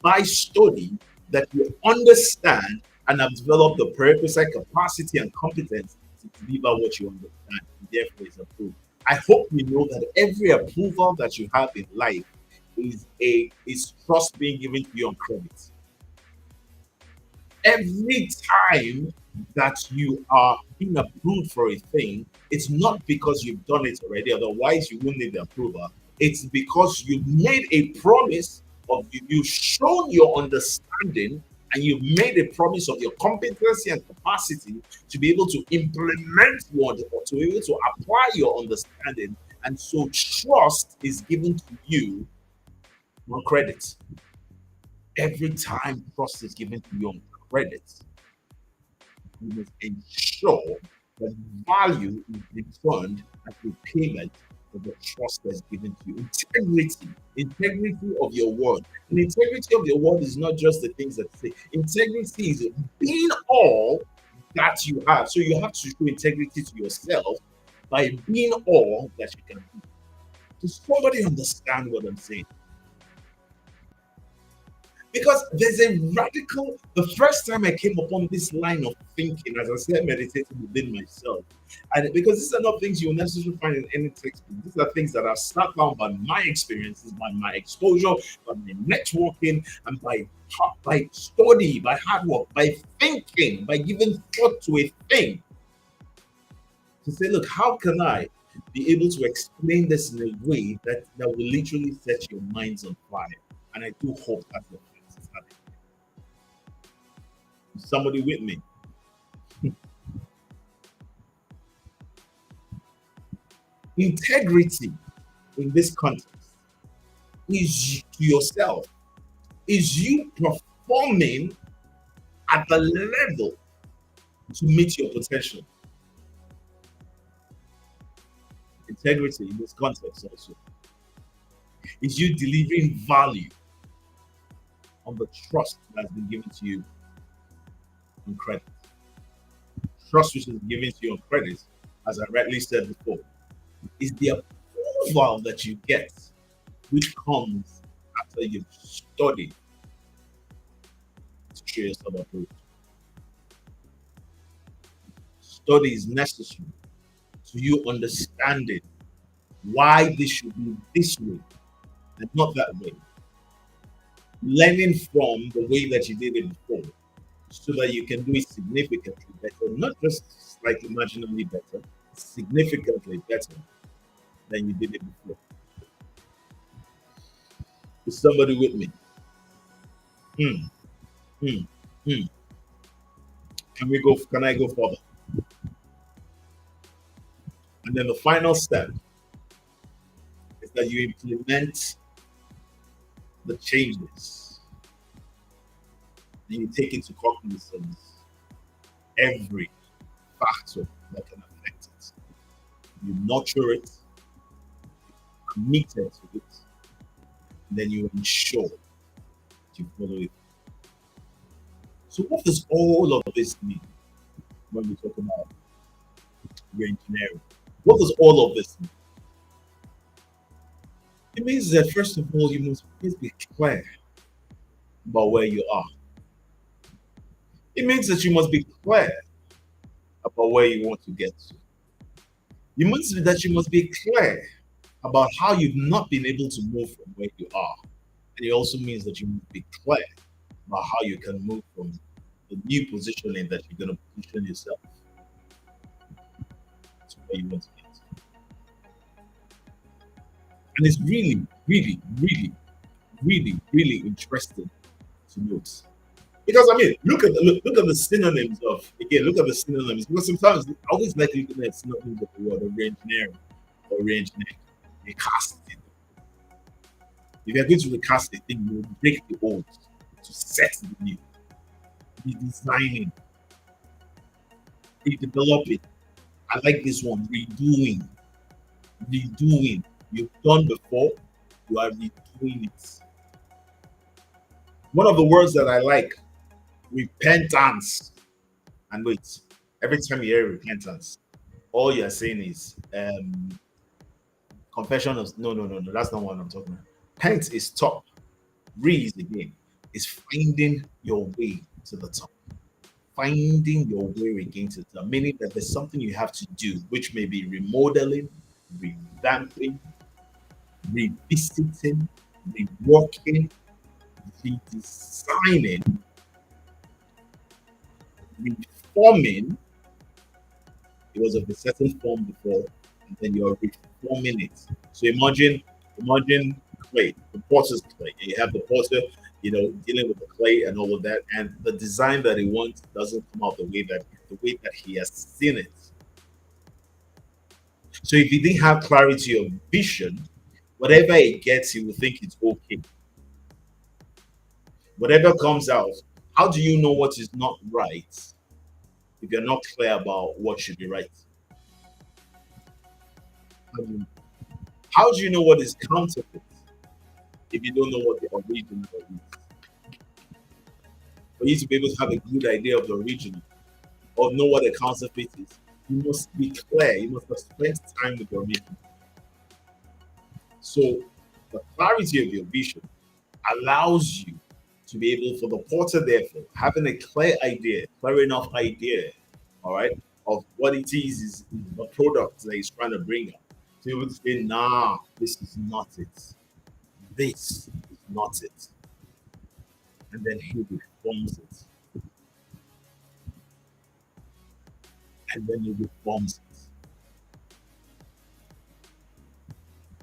by study that you understand and have developed the prerequisite capacity and competence to deliver what you understand. therefore is approved. I hope you know that every approval that you have in life is trust being given to you on credit. Every time that you are being approved for a thing, it's not because you've done it already, otherwise you wouldn't need the approval. It's because you've made a promise of you've shown your understanding, and you've made a promise of your competency and capacity to be able to implement or to be able to apply your understanding. And so trust is given to you on credit. Every time trust is given to you on credit, you must ensure that value is returned as a payment for the trust that's given to you. Integrity of your word. And integrity of your word is not just the things that say. Integrity is being all that you have. So you have to show integrity to yourself by being all that you can be. Does somebody understand what I'm saying? Because there's a radical, the first time I came upon this line of thinking, as I said, meditating within myself, and because these are not things you'll necessarily find in any textbook. These are things that are sat down by my experiences, by my exposure, by my networking, and by study, by hard work, by thinking, by giving thought to a thing, to say, look, how can I be able to explain this in a way that will literally set your minds on fire? And I do hope that's what is happening. Somebody with me. Integrity in this context is to yourself, is you performing at the level to meet your potential. Integrity in this context also is you delivering value on the trust that has been given to you on credit. Trust which is given to you on credit, as I rightly said before, is the approval that you get, which comes after you've studied to show yourself approved. Study is necessary to you understanding why this should be this way and not that way. Learning from the way that you did it before so that you can do it significantly better, not just slightly marginally better, significantly better than you did it before. Is somebody with me? Hmm, hmm, hmm. Can we go? Can I go further? And then the final step is that you implement the changes and you take into cognizance every factor that can affect it. You nurture it, committed to it, and then you ensure that you follow it. So, what does all of this mean when we talk about reengineering? What does all of this mean? It means that first of all, you must always be clear about where you are. It means that you must be clear about where you want to get to. It means that you must be clear about how you've not been able to move from where you are. And it also means that you must be clear about how you can move from the new positioning that you're going to position yourself to where you want to get to. And it's really, really, really, really, really interesting to note. Because I mean, look at the synonyms of again, look at the synonyms because sometimes I always like looking at synonyms of the word of reengineering or reengineering. Recasting. If you're going to recast a thing, you break the old to set the new. Redesigning, redeveloping. I like this one, redoing. Redoing. You've done before, you are redoing it. One of the words that I like, repentance. And wait, every time you hear repentance, all you're saying is confession of no, that's not what I'm talking about. Pent is top, re is again, is finding your way to the top. finding your way against it, meaning that there's something you have to do, which may be remodeling, revamping, revisiting, reworking, redesigning, reforming. It was of a certain form before, and then you're reforming it. So imagine clay, the potter's clay. You have the potter, dealing with the clay and all of that, and the design that he wants doesn't come out the way that he has seen it. So if he didn't have clarity of vision, whatever he gets, he will think it's okay. Whatever comes out, how do you know what is not right if you're not clear about what should be right? How do you, how do you know what is counterfeit if you don't know what the original is? For you to be able to have a good idea of the original or know what a counterfeit is, you must be clear. You must have spent time with your original. So the clarity of your vision allows you to be able, for the porter, therefore, having a clear enough idea, all right, of what it is the product that he's trying to bring up. To be able to say, nah, this is not it. This is not it. And then he reforms it. And then he reforms it.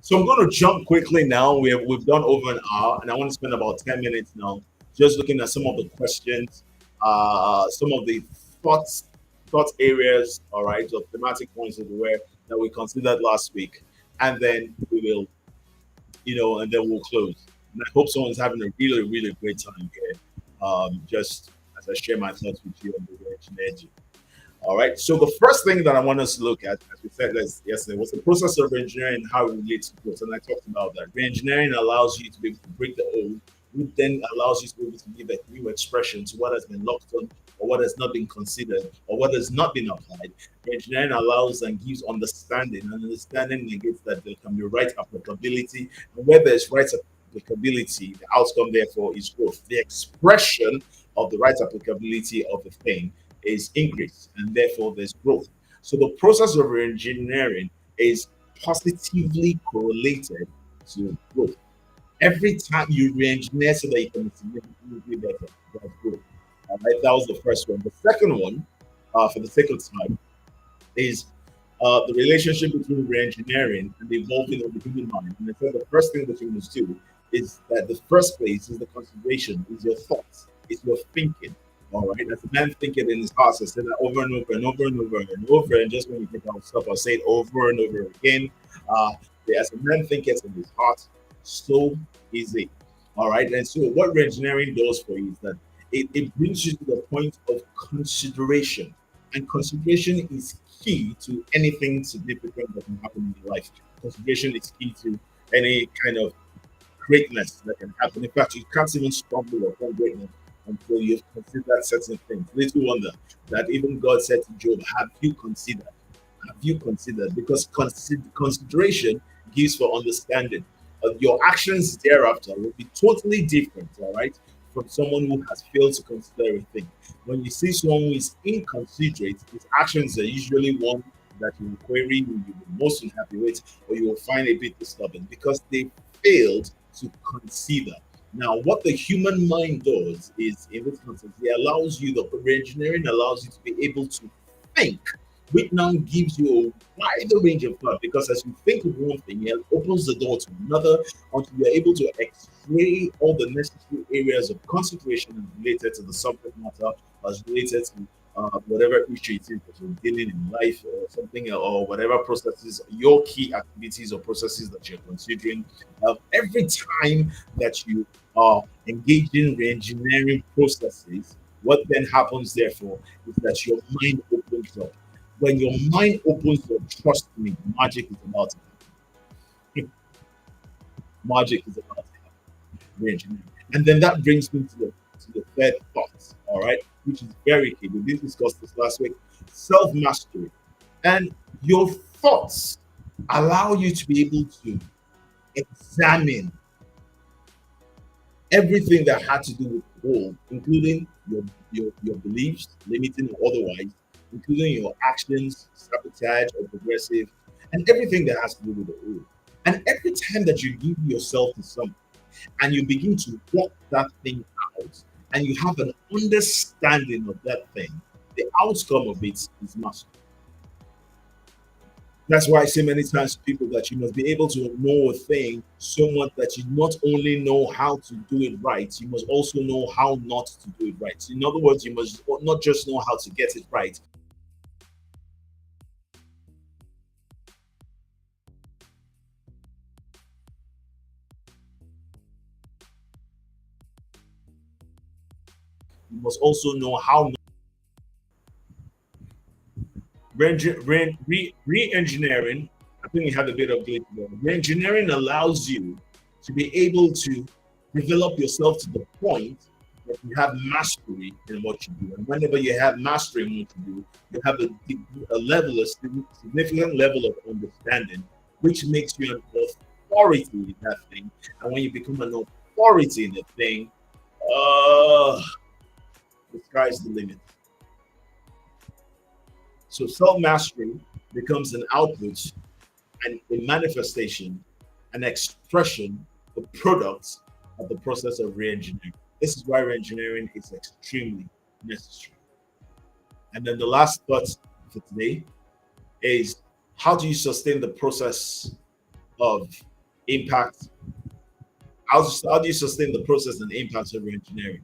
So I'm going to jump quickly now. We've done over an hour, and I want to spend about 10 minutes now just looking at some of the questions, some of the thoughts, thought areas, all right, of thematic points of the where that we considered last week, and then we will, and then we'll close. And I hope someone's having a really, really great time here. Just as I share my thoughts with you on the engineering. All right. So the first thing that I want us to look at, as we said yesterday, was the process of reengineering and how it relates to growth. And I talked about that. Reengineering allows you to be able to break the old, which then allows you to be able to give a new expression to what has been locked on or what has not been considered or what has not been applied. Reengineering allows and gives understanding, and understanding negates that there can be right applicability. And where there's right applicability, the outcome therefore is growth. The expression of the right applicability of the thing is increase, and therefore there's growth. So the process of engineering is positively correlated to growth. Every time you re-engineer so that you can significantly better, that's good. All right, that was the first one. The second one, for the sake of time, is the relationship between re-engineering and the evolving of the human mind. And I said the first thing that you must do is that the first place is the consideration, is your thoughts, is your thinking. All right, as a man thinking in his heart, I said that over and over and over and over and over. And just when you think I'll stop, I'll say it over and over again. Uh, as a man thinketh in his heart, so is it. All right, and so what reengineering does for you is that it brings you to the point of consideration, and consideration is key to anything significant that can happen in your life. Consideration is key to any kind of greatness that can happen. In fact, you can't even stumble upon greatness until you've considered certain things. Little wonder that even God said to Job, have you considered? Have you considered? Because consideration gives for understanding. Your actions thereafter will be totally different, all right, from someone who has failed to consider everything. When you see someone who is inconsiderate, his actions are usually one that you will query, you will be most unhappy with, or you will find a bit disturbing because they failed to consider. Now, what the human mind does is, in this context, it allows you, the engineering allows you to be able to think, which now gives you a wider range of thought because as you think of one thing, it opens the door to another until you're able to x-ray all the necessary areas of concentration related to the subject matter as related to whatever issue it is that you're dealing in life or something or whatever processes, your key activities or processes that you're considering. Every time that you are engaging in re-engineering processes, what then happens therefore is that your mind opens up. When your mind opens up, trust me, magic is about to happen. Magic is about to happen. Re-engineering. And then that brings me to the third thought, all right, which is very key. We did discuss this last week. Self-mastery. And your thoughts allow you to be able to examine everything that had to do with whole, including your beliefs, limiting or otherwise, including your actions, sabotage or progressive, and everything that has to do with the whole. And every time that you give yourself to something and you begin to work that thing out, and you have an understanding of that thing, the outcome of it is mastery. That's why I say many times to people that you must be able to know a thing so much that you not only know how to do it right, you must also know how not to do it right. In other words, you must not just know how to get it right, you must also know how re-engineering. I think you have a bit of glitch there. Re-engineering allows you to be able to develop yourself to the point that you have mastery in what you do. And whenever you have mastery in what you do, you have a level, a significant level of understanding, which makes you an authority in that thing. And when you become an authority in the thing, uh, the sky's the limit. So self mastery becomes an output and a manifestation, an expression, a product of the process of re-engineering. This is why re-engineering is extremely necessary. And then the last thought for today is, how do you sustain the process of impact? How do you sustain the process and impact of re-engineering?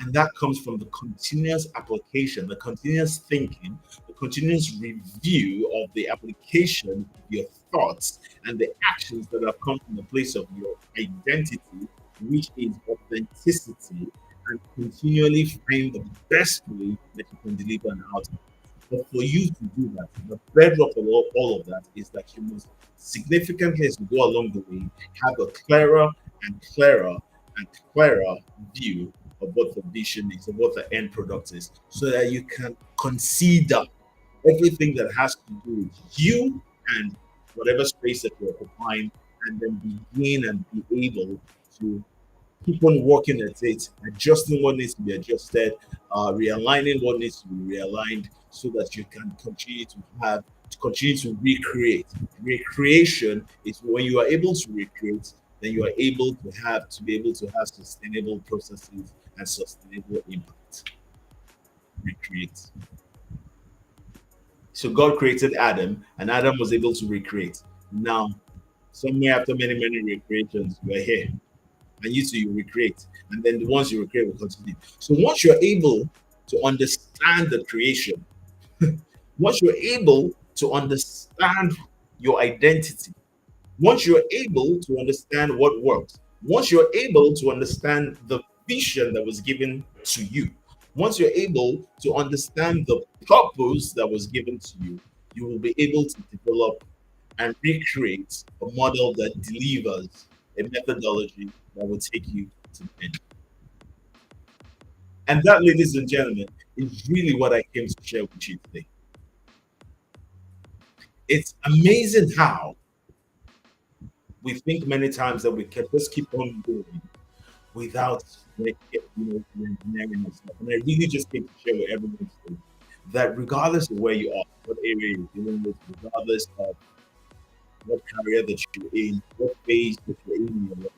And that comes from the continuous application, the continuous thinking, the continuous review of the application of your thoughts and the actions that have come from the place of your identity, which is authenticity, and continually find the best way that you can deliver an outcome. But for you to do that, the bedrock of all of that is that you must significantly, as you go along the way, have a clearer and clearer and clearer view of what the vision is, of what the end product is, so that you can consider everything that has to do with you and whatever space that you're occupying, and then begin and be able to keep on working at it, adjusting what needs to be adjusted, realigning what needs to be realigned, so that you can continue to recreate. Recreation is when you are able to recreate, then you are able to be able to have sustainable processes and sustainable impact. Recreate. So God created Adam, and Adam was able to recreate. Now, somewhere after many, many recreations, we're here. And you too, you recreate. And then the ones you recreate will continue. So once you're able to understand the creation, once you're able to understand your identity, once you're able to understand what works, once you're able to understand the vision that was given to you, once you're able to understand the purpose that was given to you, you will be able to develop and recreate a model that delivers a methodology that will take you to the end. And that, ladies and gentlemen, is really what I came to share with you today. It's amazing how we think many times that we can just keep on going without, like, engineering and stuff. And I really just came to share with everyone today that regardless of where you are, what area you're dealing with, regardless of what career that you're in, what phase that you're in your life,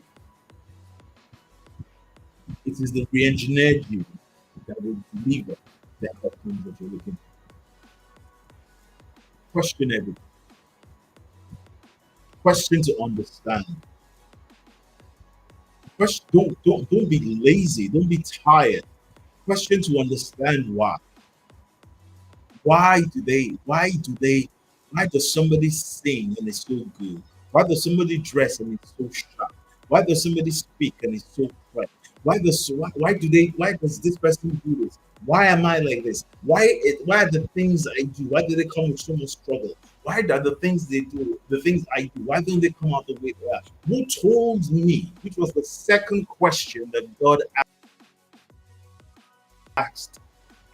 it is the re-engineered you that will deliver the outcomes that you're looking for. Question everything. Question to understand. Question, don't be lazy. Don't be tired. Question to understand why. Why does somebody sing and it's so good? Why does somebody dress and it's so sharp? Why does somebody speak and it's so fresh? Why does this person do this? Why am I like this? Why are the things I do? Why do they come with so much struggle? Why are the things they do, the things I do, why don't they come out the way they are? Who told me? Which was the second question that God asked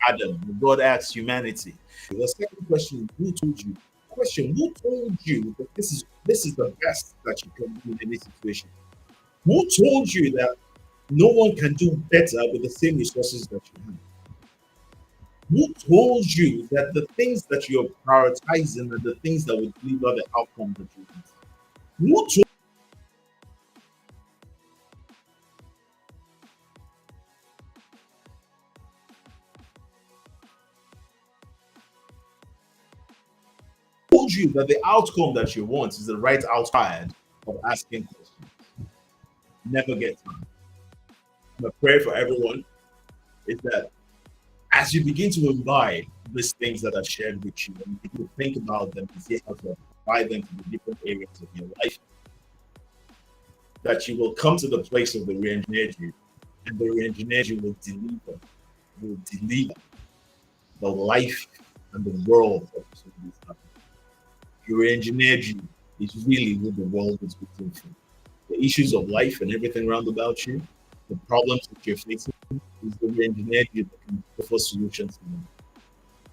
Adam, God asked humanity. The second question, who told you? Question, who told you that this is the best that you can do in any situation? Who told you that No one can do better with the same resources that you have. Who told you that the things that you're prioritizing are the things that will deliver the outcome that you want? Who told you that the outcome that you want is the right outside of asking questions? Never get time. My prayer for everyone is that as you begin to imbibe these things that are shared with you, and you begin to think about them and see how to apply them to the different areas of your life, that you will come to the place of the re-engineered you, and the re-engineered you will deliver the life and the world that is in this life. Your re-engineered you is really what the world is waiting for. The issues of life and everything around about you, the problems that you're facing, is the re-engineered you that can offer solutions to them.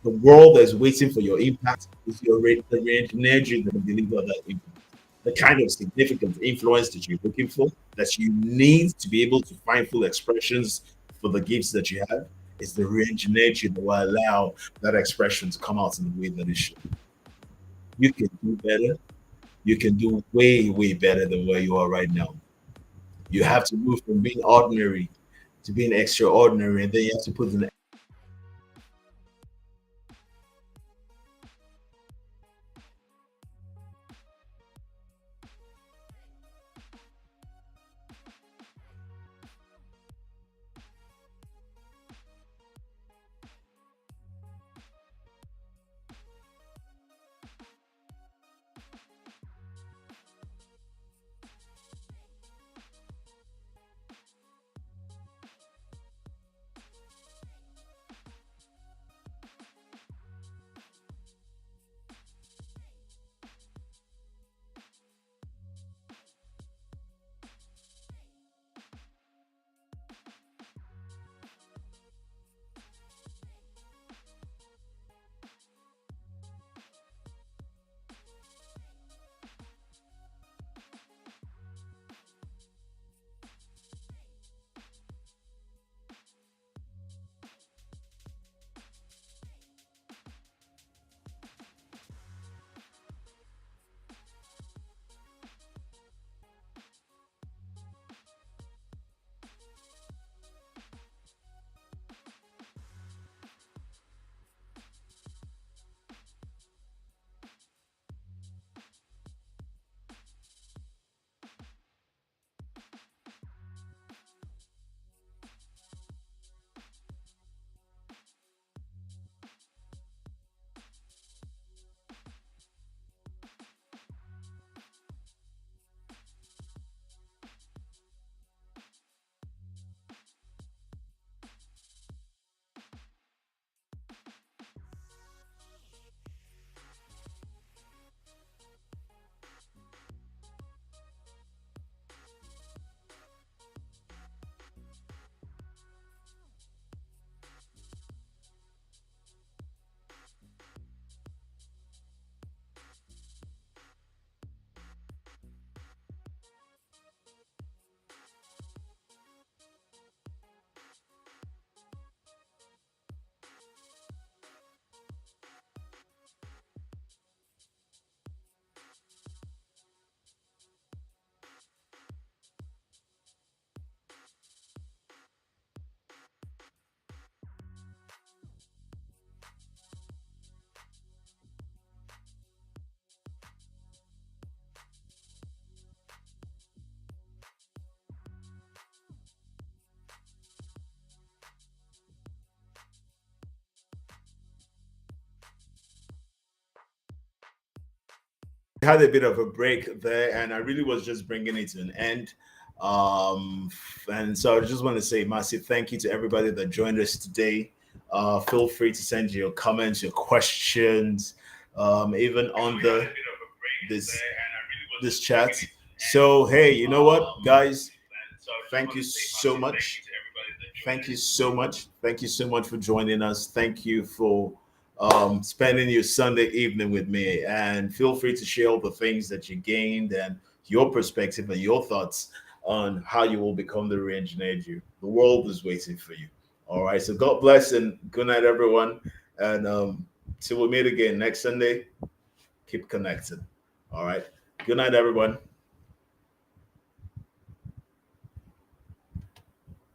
The world that is waiting for your impact is the re-engineered you that can deliver that impact. The kind of significant influence that you're looking for, that you need to be able to find full expressions for the gifts that you have, is the re-engineered you that will allow that expression to come out in the way that it should. You can do better. You can do way, way better than where you are right now. You have to move from being ordinary to being extraordinary, and then you have to put in. Had a bit of a break there, and I really was just bringing it to an end. And so I just want to say massive thank you to everybody that joined us today. Feel free to send your comments, your questions, even on the this this chat. So hey, you know what, guys? Thank you so much. Thank you so much. Thank you so much for joining us. Thank you for spending your Sunday evening with me. And feel free to share all the things that you gained and your perspective and your thoughts on how you will become the re-engineered you. The world is waiting for you. All right. So God bless and good night, everyone. And till we meet again next Sunday, keep connected. All right. Good night, everyone.